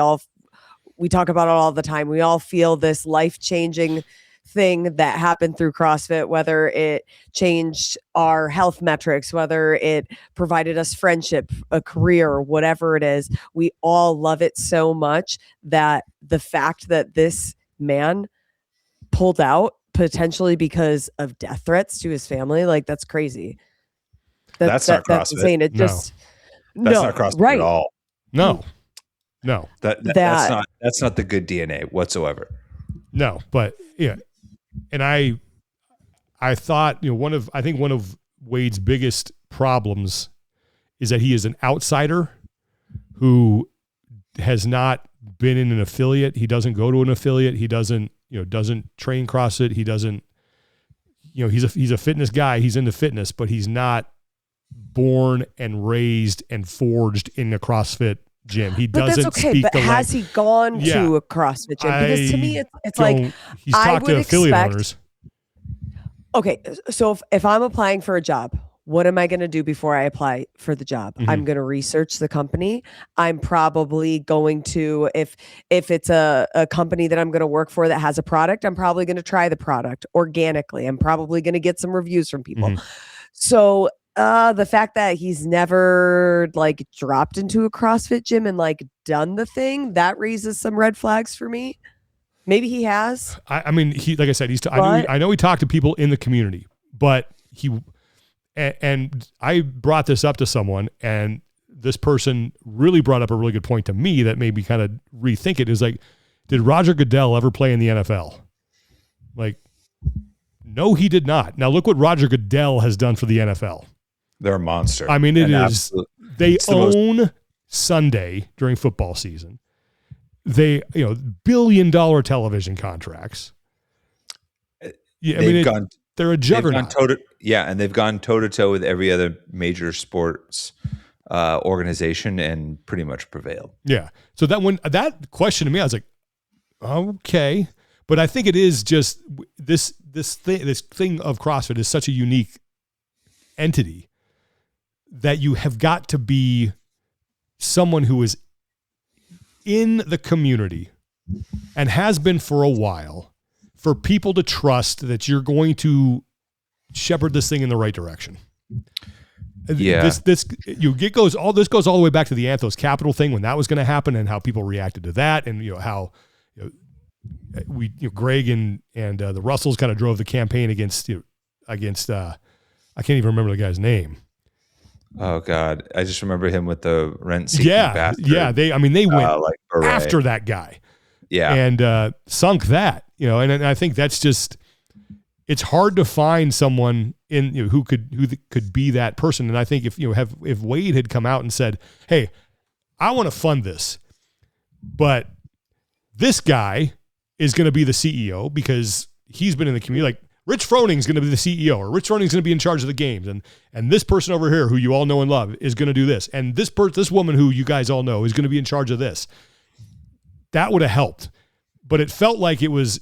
[SPEAKER 2] talk about it all the time. We all feel this life-changing thing that happened through CrossFit, whether it changed our health metrics, whether it provided us friendship, a career, whatever it is. We all love it so much that the fact that this man pulled out potentially because of death threats to his family, like that's crazy.
[SPEAKER 3] That's not CrossFit.
[SPEAKER 2] That's insane.
[SPEAKER 3] That's not CrossFit at all.
[SPEAKER 1] No.
[SPEAKER 3] That's not the good DNA whatsoever.
[SPEAKER 1] No, but yeah. And I thought, one of Wade's biggest problems is that he is an outsider who has not been in an affiliate. He doesn't go to an affiliate. He doesn't train CrossFit. He doesn't, he's a fitness guy. He's into fitness, but he's not born and raised and forged in a CrossFit gym. He doesn't speak the language.
[SPEAKER 2] Has he gone to a CrossFit gym? Because to me, it's like
[SPEAKER 1] he's talked to affiliate owners.
[SPEAKER 2] Okay, so if I'm applying for a job, what am I going to do before I apply for the job? Mm-hmm. I'm going to research the company. I'm probably going to, if it's a company that I'm going to work for that has a product, I'm probably going to try the product organically. I'm probably going to get some reviews from people. Mm-hmm. So the fact that he's never like dropped into a CrossFit gym and like done the thing, that raises some red flags for me. Maybe he has. I mean, like I said, I know he talked to people in the community, but and I brought this up to someone, and this person really brought up a really good point to me that made me kind of rethink it. Is like, did Roger Goodell ever play in the NFL? Like, no, he did not. Now look what Roger Goodell has done for the NFL.
[SPEAKER 3] They're a monster.
[SPEAKER 1] I mean, they own Sunday during football season. They, $1 billion television contracts. Yeah, they're a juggernaut.
[SPEAKER 3] And they've gone toe to toe with every other major sports organization and pretty much prevailed.
[SPEAKER 1] Yeah. So that question to me, I was like, okay, but I think it is just this thing of CrossFit is such a unique entity that you have got to be someone who is in the community and has been for a while for people to trust that you're going to shepherd this thing in the right direction. Yeah. This goes all the way back to the Anthos Capital thing when that was going to happen and how people reacted to that. And, how Greg and the Russells kind of drove the campaign against I can't even remember the guy's name.
[SPEAKER 3] Oh God. I just remember him with the rent-seeking bastard.
[SPEAKER 1] Yeah. They went after that guy.
[SPEAKER 3] Yeah.
[SPEAKER 1] And sunk that, and I think that's just, it's hard to find someone who could be that person. And I think if Wade had come out and said, hey, I want to fund this, but this guy is going to be the CEO because he's been in the community, like Rich Froning's going to be the CEO, or Rich Froning's going to be in charge of the games. And this person over here who you all know and love is going to do this. And this woman who you guys all know is going to be in charge of this. That would have helped. But it felt like he was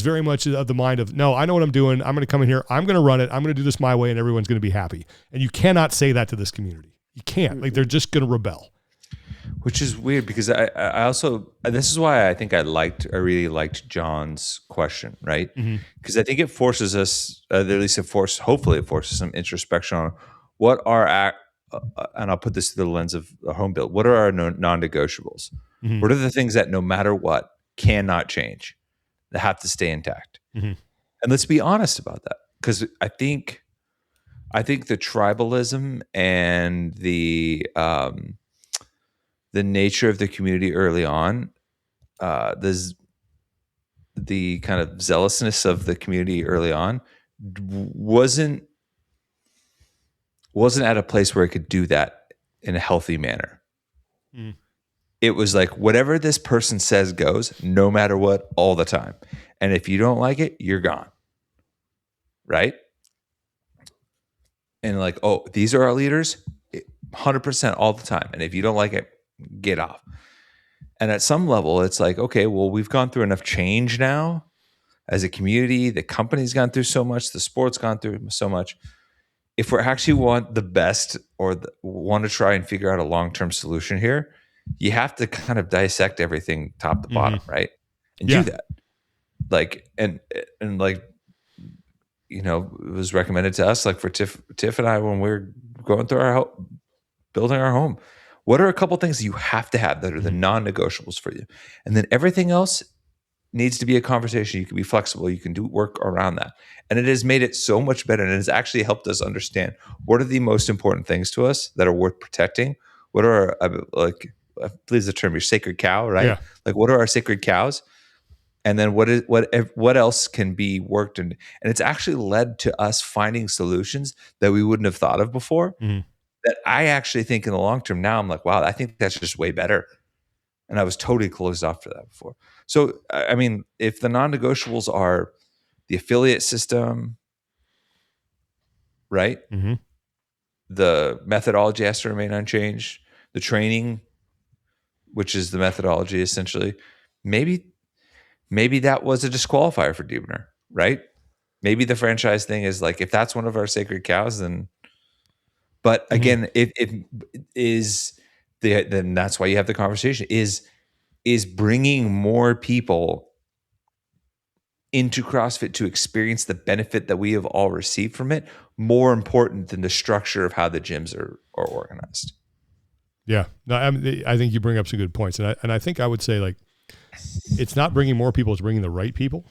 [SPEAKER 1] very much of the mind of, no, I know what I'm doing. I'm going to come in here. I'm going to run it. I'm going to do this my way and everyone's going to be happy. And you cannot say that to this community. You can't. Like, they're just going to rebel.
[SPEAKER 3] Which is weird because I also, this is why I think I really liked John's question, right? Because I think it forces us, at least hopefully it forces some introspection on what are, and I'll put this through the lens of a home build, what are our non-negotiables? Mm-hmm. What are the things that no matter what cannot change, that have to stay intact? Mm-hmm. And let's be honest about that, because I think the tribalism and the nature of the community early on, the kind of zealousness of the community early on wasn't wasn't at a place where it could do that in a healthy manner. Mm. It was like whatever this person says goes, no matter what, all the time. And if you don't like it, you're gone. Right? And like, oh, these are our leaders, 100% all the time. And if you don't like it, get off. And at some level, it's like, okay, well, we've gone through enough change now as a community. The company's gone through so much. The sport's gone through so much. If we actually want the best or want to try and figure out a long-term solution here, you have to kind of dissect everything top to bottom, right? And do that. Like, and like, you know, it was recommended to us, like for Tiff and I, when we're going through building our home, what are a couple things you have to have that are the non-negotiables for you? And then everything else needs to be a conversation. You can be flexible. You can do work around that. And it has made it so much better. And it has actually helped us understand what are the most important things to us that are worth protecting. What are our, like, I believe the term, your sacred cow, right? Yeah. Like, what are our sacred cows? And then what else can be worked in? And it's actually led to us finding solutions that we wouldn't have thought of before. That I actually think in the long term now, I'm like, wow, I think that's just way better. And I was totally closed off to that before. So, I mean, if the non-negotiables are the affiliate system, right? The methodology has to remain unchanged. The training, which is the methodology essentially, maybe that was a disqualifier for Diebner, right? Maybe the franchise thing is like, if that's one of our sacred cows, then. But again, then that's why you have the conversation. Is bringing more people into CrossFit to experience the benefit that we have all received from it more important than the structure of how the gyms are organized? Yeah, no, I think you bring up some good points, and I think I would say, like, it's not bringing more people; it's bringing the right people.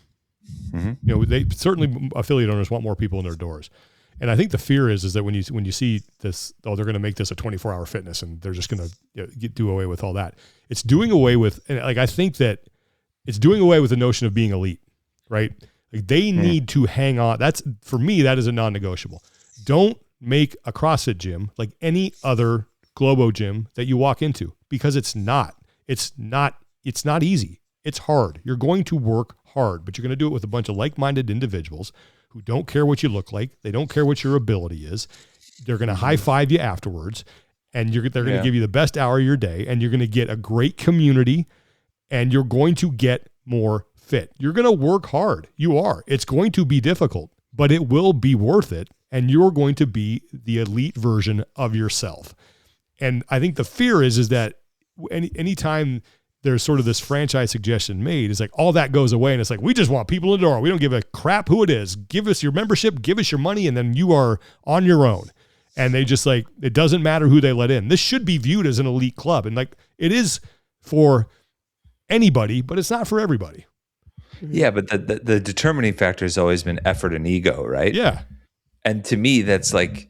[SPEAKER 3] You know, they certainly, affiliate owners want more people in their doors. And I think the fear is that when you see this, oh, they're going to make this a 24-hour fitness and they're just going to do away with all that. It's doing away with, and like, I think that it's doing away with the notion of being elite, right? Like, they need to hang on. That's, for me, that is a non-negotiable. Don't make a CrossFit gym like any other Globo gym that you walk into, because it's not easy. It's hard. You're going to work hard, but you're going to do it with a bunch of like-minded individuals who don't care what you look like. They don't care what your ability is. They're going to high-five you afterwards, and they're going to give you the best hour of your day, and you're going to get a great community, and you're going to get more fit. You're going to work hard. You are. It's going to be difficult, but it will be worth it, and you're going to be the elite version of yourself. And I think the fear is that anytime there's sort of this franchise suggestion made, is like all that goes away. And it's like, we just want people in the door. We don't give a crap who it is. Give us your membership, give us your money, and then you are on your own. And they just, like, it doesn't matter who they let in. This should be viewed as an elite club. And like, it is for anybody, but it's not for everybody. Yeah. But the determining factor has always been effort and ego, right? Yeah. And to me, that's like,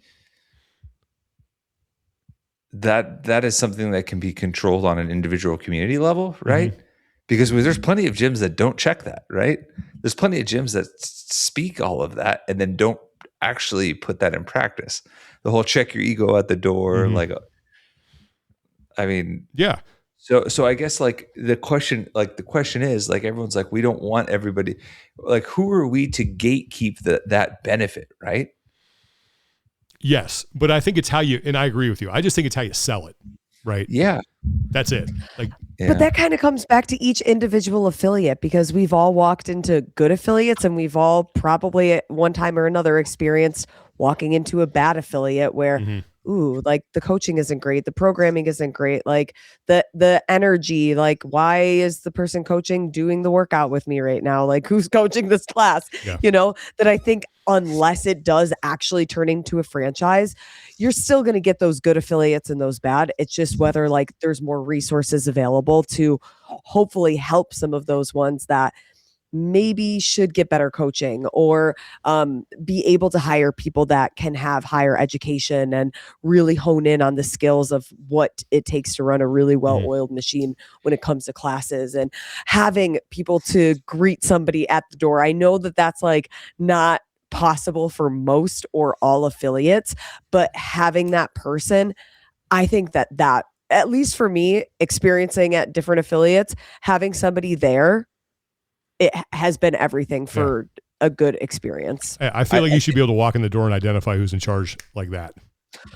[SPEAKER 3] that is something that can be controlled on an individual community level, right? Because there's plenty of gyms that don't check that, right? There's plenty of gyms that speak all of that and then don't actually put that in practice. The whole check your ego at the door, like, I mean, yeah. So I guess, like, the question is, like, everyone's like, we don't want everybody, like, who are we to gatekeep that benefit, right? Yes, but I think it's how you, and I agree with you. I just think it's how you sell it, right? Yeah. That's it. Like,
[SPEAKER 2] But that kind of comes back to each individual affiliate, because we've all walked into good affiliates, and we've all probably at one time or another experienced walking into a bad affiliate where, ooh, like, the coaching isn't great, the programming isn't great, like the energy, like, why is the person coaching doing the workout with me right now? Like, who's coaching this class? Yeah. You know, that I think unless it does actually turn into a franchise, you're still going to get those good affiliates and those bad. It's just whether, like, there's more resources available to hopefully help some of those ones that maybe should get better coaching, or be able to hire people that can have higher education and really hone in on the skills of what it takes to run a really well-oiled machine when it comes to classes, and having people to greet somebody at the door. I know that that's, like, not possible for most or all affiliates, but having that person, I think that at least for me, experiencing at different affiliates, having somebody there, it has been everything for a good experience.
[SPEAKER 1] I feel like you should be able to walk in the door and identify who's in charge like that.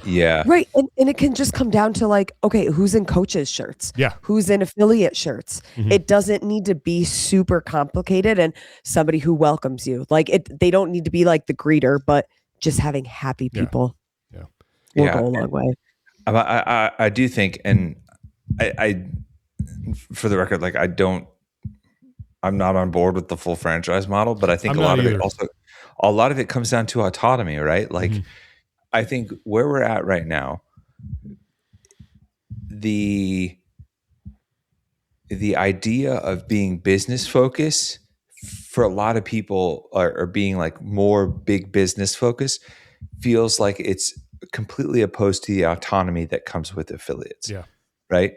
[SPEAKER 3] Yeah.
[SPEAKER 2] Right. And it can just come down to like, okay, who's in coaches shirts?
[SPEAKER 1] Yeah.
[SPEAKER 2] Who's in affiliate shirts?
[SPEAKER 1] Mm-hmm.
[SPEAKER 2] It doesn't need to be super complicated, and somebody who welcomes you. Like they don't need to be like the greeter, but just having happy people will go a long way.
[SPEAKER 3] I do think, and I for the record, like I'm not on board with the full franchise model, but I think a lot of it comes down to autonomy, right? Like, I think where we're at right now, the idea of being business focused for a lot of people or being like more big business focused feels like it's completely opposed to the autonomy that comes with affiliates.
[SPEAKER 1] Yeah. Right.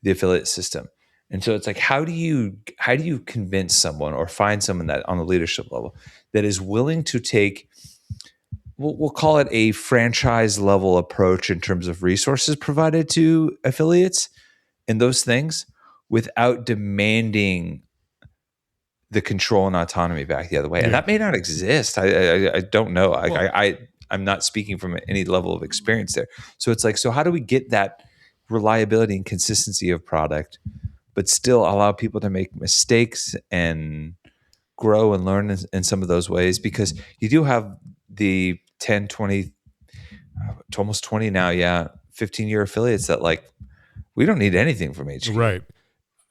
[SPEAKER 3] The affiliate system. And so it's like, how do you convince someone or find someone that on the leadership level that is willing to take, we'll call it a franchise level approach in terms of resources provided to affiliates and those things without demanding the control and autonomy back the other way. And that may not exist. I don't know. I'm not speaking from any level of experience there. So it's like, so how do we get that reliability and consistency of product, but still allow people to make mistakes and grow and learn in some of those ways? Because you do have the 10, 20, to almost 20 now, 15-year affiliates that like, we don't need anything from HQ.
[SPEAKER 1] Right.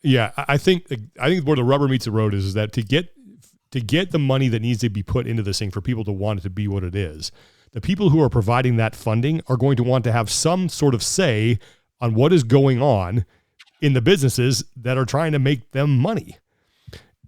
[SPEAKER 1] Yeah. I think where the rubber meets the road is that to get the money that needs to be put into this thing for people to want it to be what it is, the people who are providing that funding are going to want to have some sort of say on what is going on in the businesses that are trying to make them money.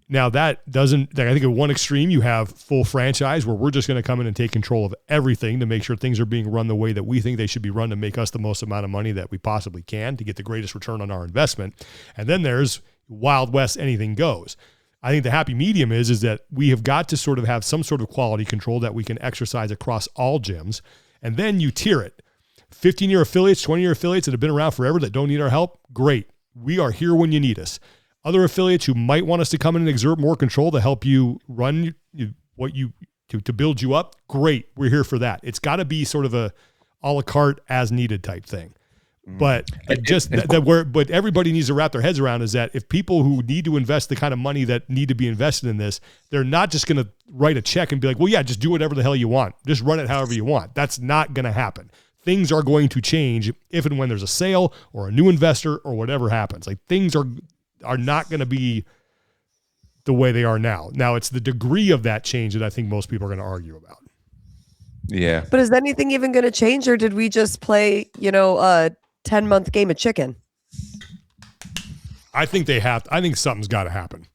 [SPEAKER 1] Now that doesn't, I think at one extreme, you have full franchise where we're just going to come in and take control of everything to make sure things are being run the way that we think they should be run to make us the most amount of money that we possibly can to get the greatest return on our investment. And then there's Wild West, anything goes. I think the happy medium is that we have got to sort of have some sort of quality control that we can exercise across all gyms. And then you tier it. 15-year affiliates, 20-year affiliates that have been around forever that don't need our help, great. We are here when you need us. Other affiliates who might want us to come in and exert more control to help you run to build you up, great. We're here for that. It's got to be sort of a a la carte as needed type thing. But but everybody needs to wrap their heads around is that if people who need to invest the kind of money that need to be invested in this, they're not just going to write a check and be like, well, yeah, just do whatever the hell you want. Just run it however you want. That's not going to happen. Things are going to change if and when there's a sale or a new investor or whatever happens. Like things are not going to be the way they are now. Now it's the degree of that change that I think most people are going to argue about.
[SPEAKER 3] Yeah.
[SPEAKER 2] But is anything even going to change, or did we just play, a 10-month game of chicken?
[SPEAKER 1] I think I think something's got to happen.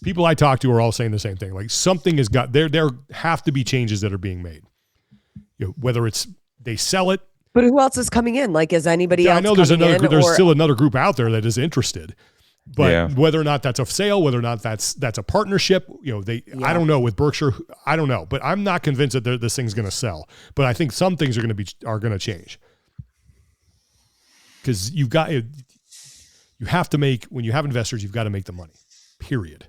[SPEAKER 1] People I talk to are all saying the same thing. Like something has got there have to be changes that are being made. Whether it's they sell it.
[SPEAKER 2] But who else is coming in? Like, is anybody else?
[SPEAKER 1] I know there's still another group out there that is interested. But whether or not that's a sale, whether or not that's a partnership, I don't know with Berkshire. I don't know, but I'm not convinced that this thing's going to sell. But I think some things are going to change because you have to make, when you have investors, you've got to make the money. Period.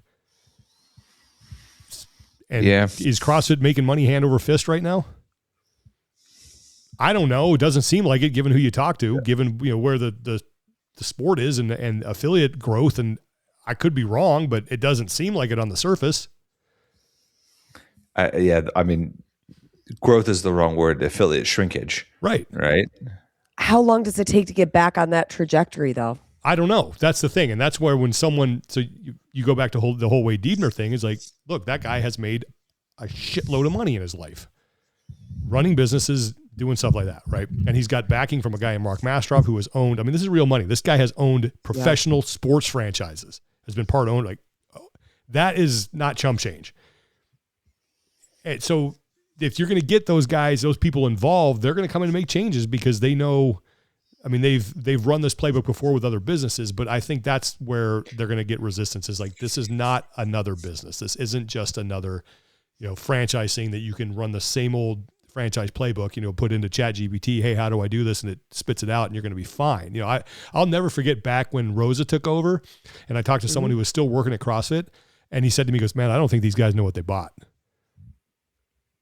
[SPEAKER 1] And is CrossFit making money hand over fist right now? I don't know. It doesn't seem like it, given who you talk to, given where the sport is and affiliate growth. And I could be wrong, but it doesn't seem like it on the surface.
[SPEAKER 3] I mean, growth is the wrong word. Affiliate shrinkage.
[SPEAKER 1] Right.
[SPEAKER 2] How long does it take to get back on that trajectory, though?
[SPEAKER 1] I don't know. That's the thing. And that's where when someone, so you go back to the whole Wade Diebner thing is like, look, that guy has made a shitload of money in his life running businesses, doing stuff like that, right? And he's got backing from a guy in Mark Mastrov who has owned, this is real money. This guy has owned professional sports franchises, has been part owned. Like, that is not chump change. And so if you're going to get those people involved, they're going to come in and make changes because they know, they've run this playbook before with other businesses, but I think that's where they're going to get resistance is like, this is not another business. This isn't just another franchising that you can run the same old franchise playbook, put into ChatGPT, hey, how do I do this? And it spits it out and you're going to be fine. I'll never forget back when Rosa took over and I talked to someone who was still working at CrossFit and he said to me, he goes, man, I don't think these guys know what they bought.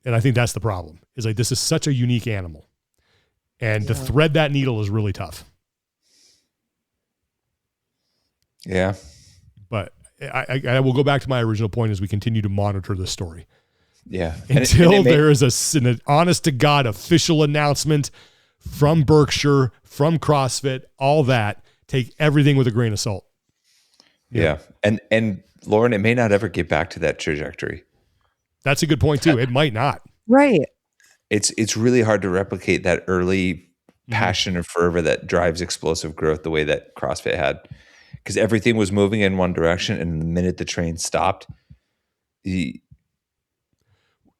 [SPEAKER 1] And I think that's the problem is like, this is such a unique animal and to thread that needle is really tough.
[SPEAKER 3] Yeah.
[SPEAKER 1] But I will go back to my original point as we continue to monitor this story.
[SPEAKER 3] Yeah.
[SPEAKER 1] Until there is an honest to God official announcement from Berkshire, from CrossFit, all that, take everything with a grain of salt.
[SPEAKER 3] Yeah. And Lauren, it may not ever get back to that trajectory.
[SPEAKER 1] That's a good point too. It might not.
[SPEAKER 2] Right.
[SPEAKER 3] It's really hard to replicate that early passion and fervor that drives explosive growth the way that CrossFit had. Because everything was moving in one direction, and the minute the train stopped, there's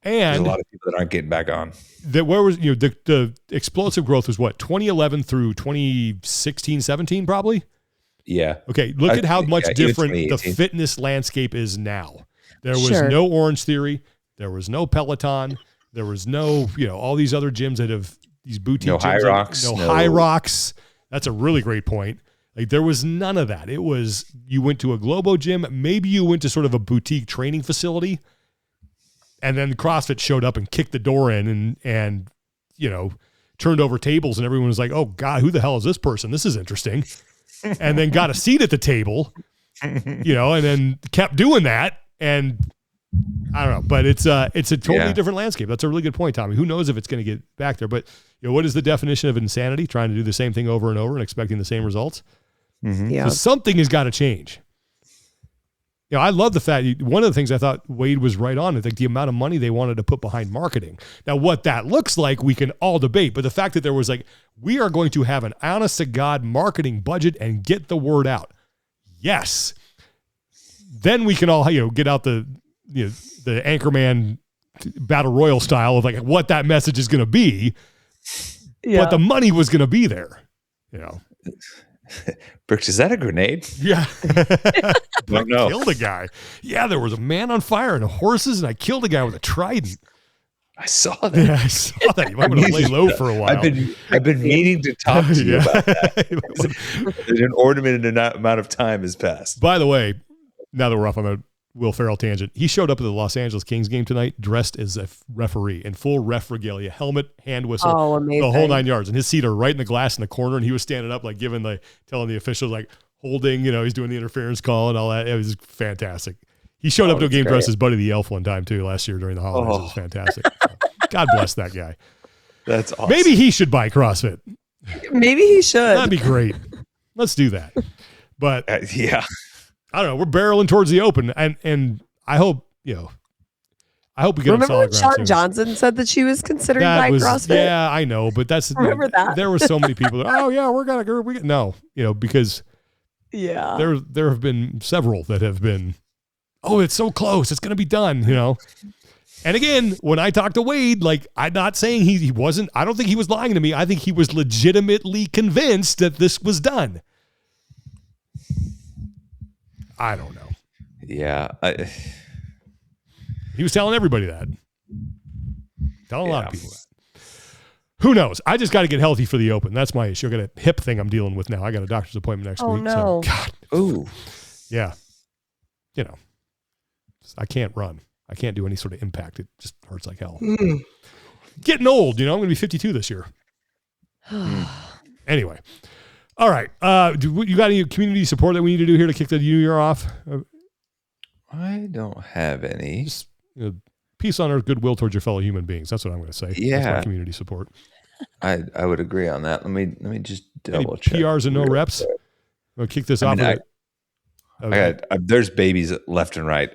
[SPEAKER 3] a lot of people that aren't getting back on.
[SPEAKER 1] The explosive growth was what, 2011 through 2016, 17 probably?
[SPEAKER 3] Yeah.
[SPEAKER 1] Okay, look at how much different the fitness landscape is now. There was no Orange Theory, there was no Peloton, there was no, all these other gyms that have these boutique gyms.
[SPEAKER 3] High Rocks.
[SPEAKER 1] No High Rocks. That's a really great point. Like there was none of that. It was, you went to a Globo gym, maybe you went to sort of a boutique training facility, and then CrossFit showed up and kicked the door in and turned over tables and everyone was like, oh God, who the hell is this person? This is interesting. And then got a seat at the table, and then kept doing that. And I don't know, but it's a totally different landscape. That's a really good point, Tommy. Who knows if it's going to get back there, but what is the definition of insanity? Trying to do the same thing over and over and expecting the same results.
[SPEAKER 3] Mm-hmm.
[SPEAKER 2] Yeah.
[SPEAKER 1] So something has got to change. I love the fact, one of the things I thought Wade was right on, is like the amount of money they wanted to put behind marketing. Now, what that looks like, we can all debate, but the fact that there was like, we are going to have an honest to God marketing budget and get the word out. Yes. Then we can all, get out the Anchorman Battle Royal style of like what that message is going to be. Yeah. But the money was going to be there,
[SPEAKER 3] Brooks, is that a grenade?
[SPEAKER 1] Yeah.
[SPEAKER 3] Don't know.
[SPEAKER 1] Killed a guy. Yeah, there was a man on fire and horses, and I killed a guy with a trident.
[SPEAKER 3] I saw that.
[SPEAKER 1] Yeah, I saw that. You might want to lay low for a while.
[SPEAKER 3] I've been meaning to talk to you about that. An inordinate amount of time has passed.
[SPEAKER 1] By the way, now that we're off on the Will Ferrell tangent, he showed up at the Los Angeles Kings game tonight dressed as a referee in full ref regalia, helmet, hand whistle, the whole 9 yards. And his seat are right in the glass in the corner, and he was standing up like telling the officials like holding, he's doing the interference call and all that. It was fantastic. He showed up to a game dressed as Buddy the Elf one time too last year during the holidays. It was fantastic. God bless that guy.
[SPEAKER 3] That's awesome.
[SPEAKER 1] Maybe he should buy CrossFit.
[SPEAKER 2] Maybe he should.
[SPEAKER 1] That'd be great. Let's do that. But
[SPEAKER 3] yeah. I
[SPEAKER 1] don't know. We're barreling towards the open, and I hope we get
[SPEAKER 2] Remember when Sean Johnson said that she was considering buying CrossFit?
[SPEAKER 1] Yeah, I know, but remember that there were so many people that because there have been several that have been, it's so close, it's going to be done, And again, when I talked to Wade, like I'm not saying he wasn't. I don't think he was lying to me. I think he was legitimately convinced that this was done. I don't know.
[SPEAKER 3] Yeah.
[SPEAKER 1] He was telling everybody that. Telling a lot of people that. Who knows? I just got to get healthy for the open. That's my issue. I got a hip thing I'm dealing with now. I got a doctor's appointment next week.
[SPEAKER 2] No.
[SPEAKER 1] So, God.
[SPEAKER 3] Ooh.
[SPEAKER 1] Yeah. I can't run. I can't do any sort of impact. It just hurts like hell. Getting old, I'm going to be 52 this year. Anyway. All right. You got any community support that we need to do here to kick the new year off?
[SPEAKER 3] I don't have any.
[SPEAKER 1] Just, peace on earth, goodwill towards your fellow human beings. That's what I'm going to say.
[SPEAKER 3] Yeah.
[SPEAKER 1] That's my community support.
[SPEAKER 3] I would agree on that. Let me just double check.
[SPEAKER 1] PRs and no reps. We'll kick this off.
[SPEAKER 3] There's babies left and right.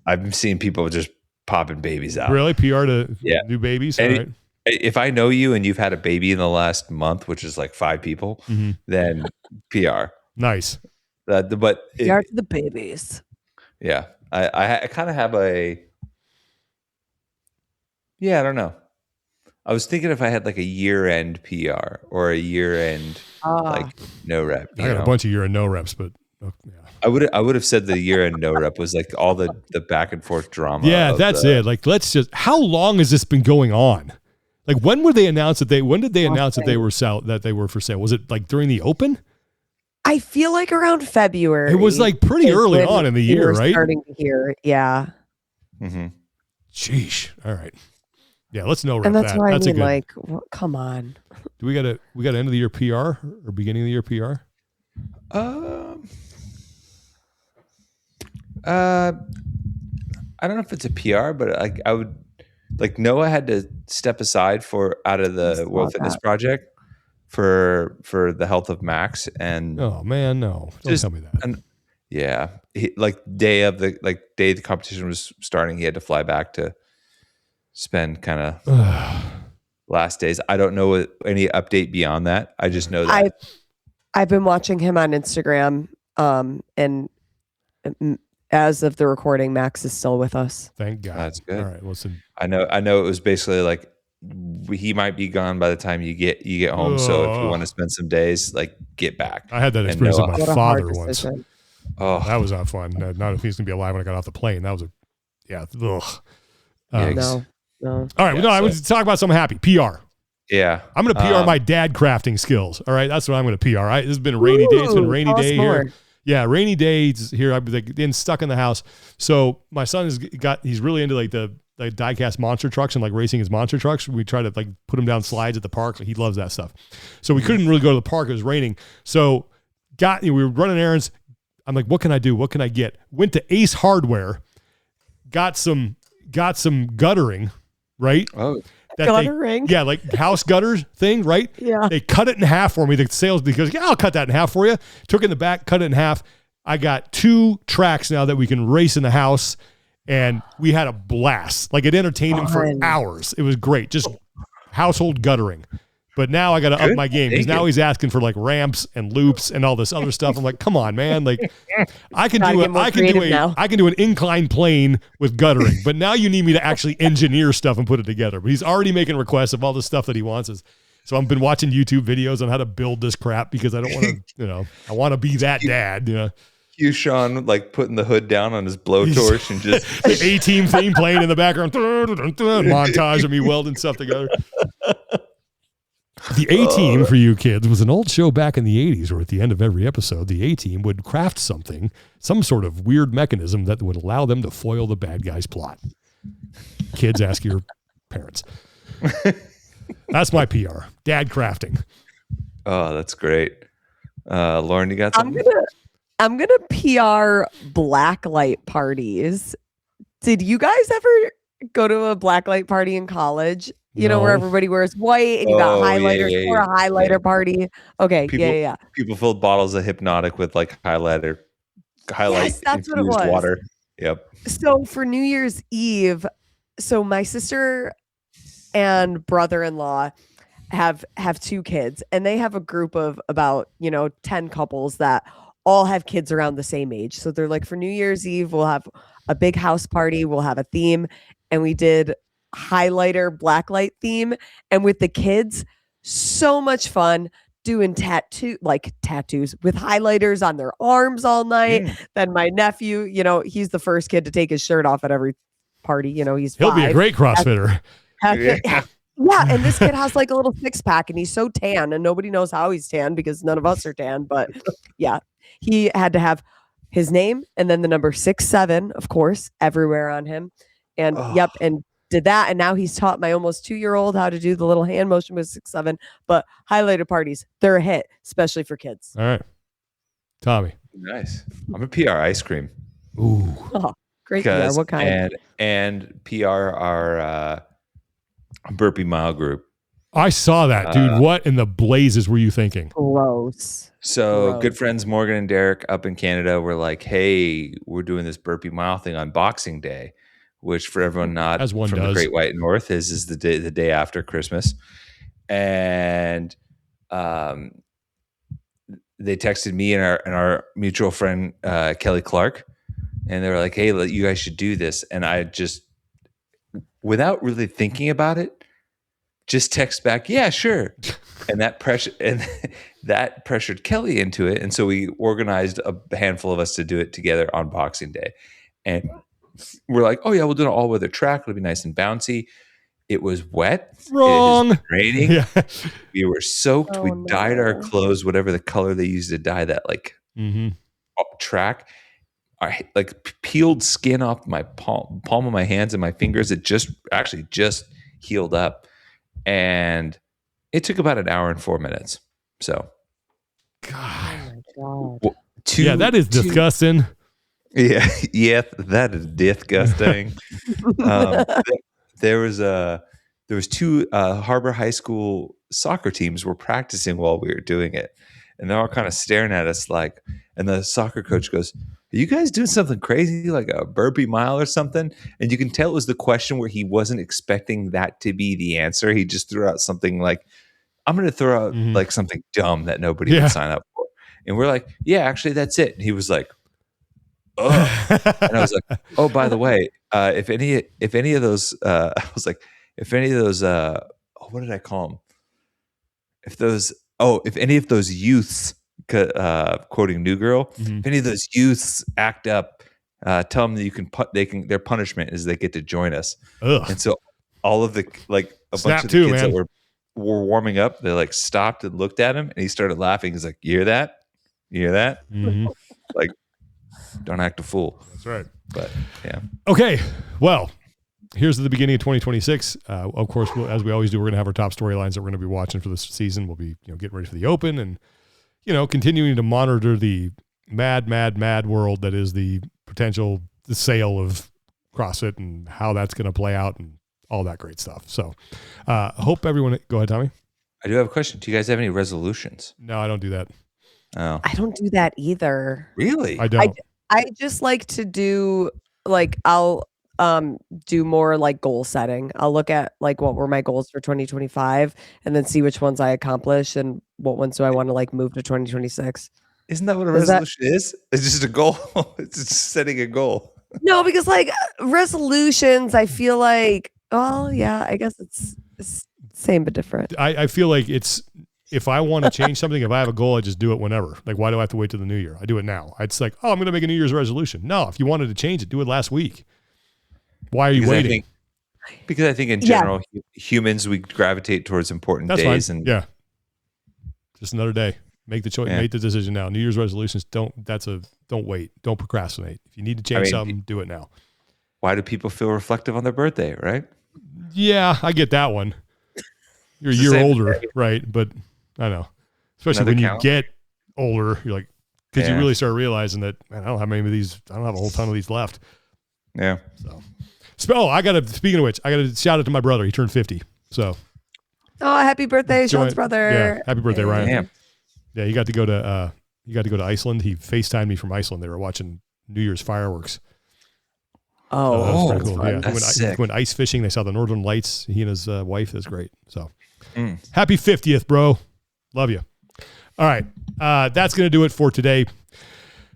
[SPEAKER 3] I've seen people just popping babies out.
[SPEAKER 1] Really? PR to new babies? All right.
[SPEAKER 3] If I know you and you've had a baby in the last month, which is like 5 people, then PR.
[SPEAKER 1] Nice.
[SPEAKER 2] PR to the babies.
[SPEAKER 3] Yeah. I kind of have I don't know. I was thinking if I had like a year-end PR or a year-end like no rep.
[SPEAKER 1] I got a bunch of year-end no reps, but yeah.
[SPEAKER 3] I would have said the year-end no rep was like all the back and forth drama.
[SPEAKER 1] Yeah, that's it. Like, how long has this been going on? Like, when did they announce that they were for sale? Was it like during the Open?
[SPEAKER 2] I feel like around February.
[SPEAKER 1] It was like pretty early on in the year, right?
[SPEAKER 2] Starting to hear, yeah.
[SPEAKER 3] Mm-hmm.
[SPEAKER 1] Sheesh. All right. Yeah, let's no rep
[SPEAKER 2] and that's
[SPEAKER 1] that.
[SPEAKER 2] why
[SPEAKER 1] That's
[SPEAKER 2] I mean, like, come on.
[SPEAKER 1] Do we got end of the year PR or beginning of the year PR?
[SPEAKER 3] I don't know if it's a PR, but I would like Noah had to step aside out of the World Fitness Project for the health of Max. And
[SPEAKER 1] oh man, no, don't tell me that.
[SPEAKER 3] And yeah, day the competition was starting, he had to fly back to spend kind of last days. I don't know any update beyond that. I just know that
[SPEAKER 2] I've been watching him on Instagram, and as of the recording, Max is still with us.
[SPEAKER 1] Thank God.
[SPEAKER 3] That's good.
[SPEAKER 1] All right, listen.
[SPEAKER 3] I know it was basically like he might be gone by the time you get home. So if you want to spend some days, like, get back.
[SPEAKER 1] I had that experience with my father once.
[SPEAKER 3] Oh,
[SPEAKER 1] that was not fun. Not if he's gonna be alive when I got off the plane. That was
[SPEAKER 2] No.
[SPEAKER 1] All right, I want to talk about something happy. PR.
[SPEAKER 3] Yeah,
[SPEAKER 1] I'm gonna PR my dad crafting skills. All right, that's what I'm gonna PR. All right, this has been a rainy day. It's been a rainy day here. Yeah, rainy days here. I've been stuck in the house. So my son he's really into like the die-cast monster trucks and like racing his monster trucks. We try to like put him down slides at the park. He loves that stuff. So we couldn't really go to the park. It was raining. So we were running errands. I'm like, what can I do? What can I get? Went to Ace Hardware, got some guttering, right?
[SPEAKER 2] Oh, guttering?
[SPEAKER 1] Like house gutters thing, right?
[SPEAKER 2] Yeah.
[SPEAKER 1] They cut it in half for me. The sales because I'll cut that in half for you. Took it in the back, cut it in half. I got 2 tracks now that we can race in the house, and we had a blast. Like, it entertained him for hours. It was great, just household guttering. But now I got to up my game because now he's asking for like ramps and loops and all this other stuff. I'm like, come on, man! Like, I can do an inclined plane with guttering, but now you need me to actually engineer stuff and put it together. But he's already making requests of all the stuff that he wants. So I've been watching YouTube videos on how to build this crap because I don't want to, I want to be that dad.
[SPEAKER 3] You, Sean, like putting the hood down on his blowtorch and just
[SPEAKER 1] the A-Team theme playing in the background, montage of me welding stuff together. The A-Team, for you kids, was an old show back in the 80s where at the end of every episode, the A-Team would craft some sort of weird mechanism that would allow them to foil the bad guy's plot. Kids, ask your parents. That's my PR. Dad crafting.
[SPEAKER 3] Oh, that's great. Lauren, you got something?
[SPEAKER 2] I'm gonna PR blacklight parties. Did you guys ever go to a blacklight party in college? No. Where everybody wears white and you got highlighters for a highlighter party. Okay,
[SPEAKER 3] People filled bottles of Hypnotic with like highlight
[SPEAKER 2] that's what it was.
[SPEAKER 3] Water. Yep.
[SPEAKER 2] So for New Year's Eve, my sister and brother-in-law have 2 kids, and they have a group of about 10 couples that all have kids around the same age. So they're like, for New Year's Eve, we'll have a big house party, we'll have a theme, and we did highlighter blacklight theme, and with the kids, so much fun doing tattoos with highlighters on their arms all night. Then my nephew, he's the first kid to take his shirt off at every party. He'll
[SPEAKER 1] be a great CrossFitter.
[SPEAKER 2] Yeah, and this kid has like a little 6-pack, and he's so tan, and nobody knows how he's tan because none of us are tan. But yeah, he had to have his name and then the number 67, of course, everywhere on him. And and did that. And now he's taught my almost 2-year-old how to do the little hand motion with 6-7. But highlighter parties, they're a hit, especially for kids.
[SPEAKER 1] All right, Tommy.
[SPEAKER 3] Nice. I'm a PR ice cream.
[SPEAKER 1] Ooh,
[SPEAKER 2] great PR. What kind?
[SPEAKER 3] And PR our burpee mile group.
[SPEAKER 1] I saw that, dude. What in the blazes were you thinking?
[SPEAKER 2] Gross.
[SPEAKER 3] So good friends Morgan and Derek up in Canada were like, hey, we're doing this burpee mile thing on Boxing Day, which for everyone not from the Great White North is the day after Christmas. And they texted me and our mutual friend Kelly Clark, and they were like, hey, you guys should do this. And I just, without really thinking about it, just text back, yeah, sure. And that pressured Kelly into it. And so we organized a handful of us to do it together on Boxing Day. And we're like, oh yeah, we'll do an all-weather track. It'll be nice and bouncy. It was wet.
[SPEAKER 1] Wrong.
[SPEAKER 3] It was raining.
[SPEAKER 1] Yeah.
[SPEAKER 3] We were soaked.
[SPEAKER 2] Oh,
[SPEAKER 3] we
[SPEAKER 2] no.
[SPEAKER 3] dyed our clothes, whatever the color they used to dye that track. I peeled skin off my palm of my hands and my fingers. It just healed up. And it took about an hour and 4 minutes. So,
[SPEAKER 1] God.
[SPEAKER 2] Oh my God.
[SPEAKER 1] That is disgusting.
[SPEAKER 3] Yeah, that is disgusting. There was two Harbor High School soccer teams were practicing while we were doing it, and they're all kind of staring at us like. And the soccer coach goes, "Are you guys doing something crazy, like a burpee mile or something?" And you can tell it was the question where he wasn't expecting that to be the answer. He just threw out something like, "I'm going to throw out like something dumb that nobody would sign up for." And we're like, "Yeah, actually, that's it." And he was like, "Ugh." And I was like, "Oh, by the way, if any of those, I was like, if any of those, what did I call them? If any of those youths." Quoting New Girl, if any of those youths act up, tell them that their punishment is they get to join us.
[SPEAKER 1] Ugh.
[SPEAKER 3] And so all of the bunch of the kids that were warming up, they like stopped and looked at him, and he started laughing. He's like, "You hear that? You hear that? Like, don't act a fool."
[SPEAKER 1] That's right.
[SPEAKER 3] But yeah.
[SPEAKER 1] Okay. Well, here's the beginning of 2026. Of course, as we always do, we're going to have our top storylines that we're going to be watching for this season. We'll be getting ready for the Open and continuing to monitor the mad world that is the sale of CrossFit and how that's going to play out and all that great stuff. So I hope everyone, go ahead, Tommy.
[SPEAKER 3] I do have a question. Do you guys have any resolutions?
[SPEAKER 1] No, I don't do that.
[SPEAKER 3] Oh,
[SPEAKER 2] I don't do that either.
[SPEAKER 3] Really?
[SPEAKER 1] I don't.
[SPEAKER 2] I just like to do I'll do more like goal setting. I'll look at like what were my goals for 2025 and then see which ones I accomplish and what ones do I want to like move to 2026.
[SPEAKER 3] Isn't that what a resolution is? It's just a goal. It's just setting a goal.
[SPEAKER 2] No, because like resolutions, I feel like, well, yeah, I guess it's same but different.
[SPEAKER 1] I feel like if I want to change something, if I have a goal, I just do it whenever. Like, why do I have to wait till the new year? I do it now. It's like, oh, I'm going to make a New Year's resolution. No, if you wanted to change it, do it last week. Why are you waiting?
[SPEAKER 3] Because I think in general, humans, we gravitate towards important days.
[SPEAKER 1] And just another day. Make the choice. Make the decision now. New Year's resolutions don't wait. Don't procrastinate. If you need to change something, do it now.
[SPEAKER 3] Why do people feel reflective on their birthday? Right?
[SPEAKER 1] Yeah, I get that one. You're a year older, right? But I know, especially when you get older, you're like, because you really start realizing that, man, I don't have many of these. I don't have a whole ton of these left.
[SPEAKER 3] Yeah.
[SPEAKER 1] So, speaking of which, I got to shout out to my brother. He turned 50. So.
[SPEAKER 2] Oh, happy birthday, Sean's brother.
[SPEAKER 1] Yeah. Happy birthday, Ryan.
[SPEAKER 3] Damn.
[SPEAKER 1] Yeah. He got to go to Iceland. He FaceTimed me from Iceland. They were watching New Year's fireworks.
[SPEAKER 2] Oh,
[SPEAKER 1] that's cool. Yeah.
[SPEAKER 3] That's
[SPEAKER 1] He went ice fishing. They saw the Northern Lights. He and his wife. That's great. So happy 50th, bro. Love you. All right. That's going to do it for today.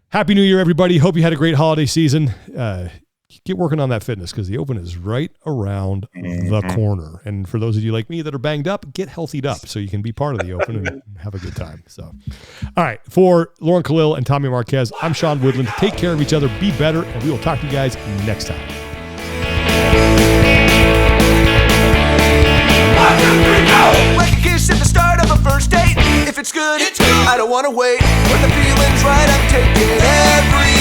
[SPEAKER 1] Happy New Year, everybody. Hope you had a great holiday season. Get working on that fitness because the Open is right around the corner. And for those of you like me that are banged up, get healthied up so you can be part of the Open and have a good time. So, all right. For Lauren Khalil and Tommy Marquez, I'm Sean Woodland. Take care of each other. Be better. And we will talk to you guys next time.
[SPEAKER 4] 1, 2, 3, go! Like a kiss at the start of a first date. If it's good, it's good. I don't want to wait. When the feeling's right, I'm taking every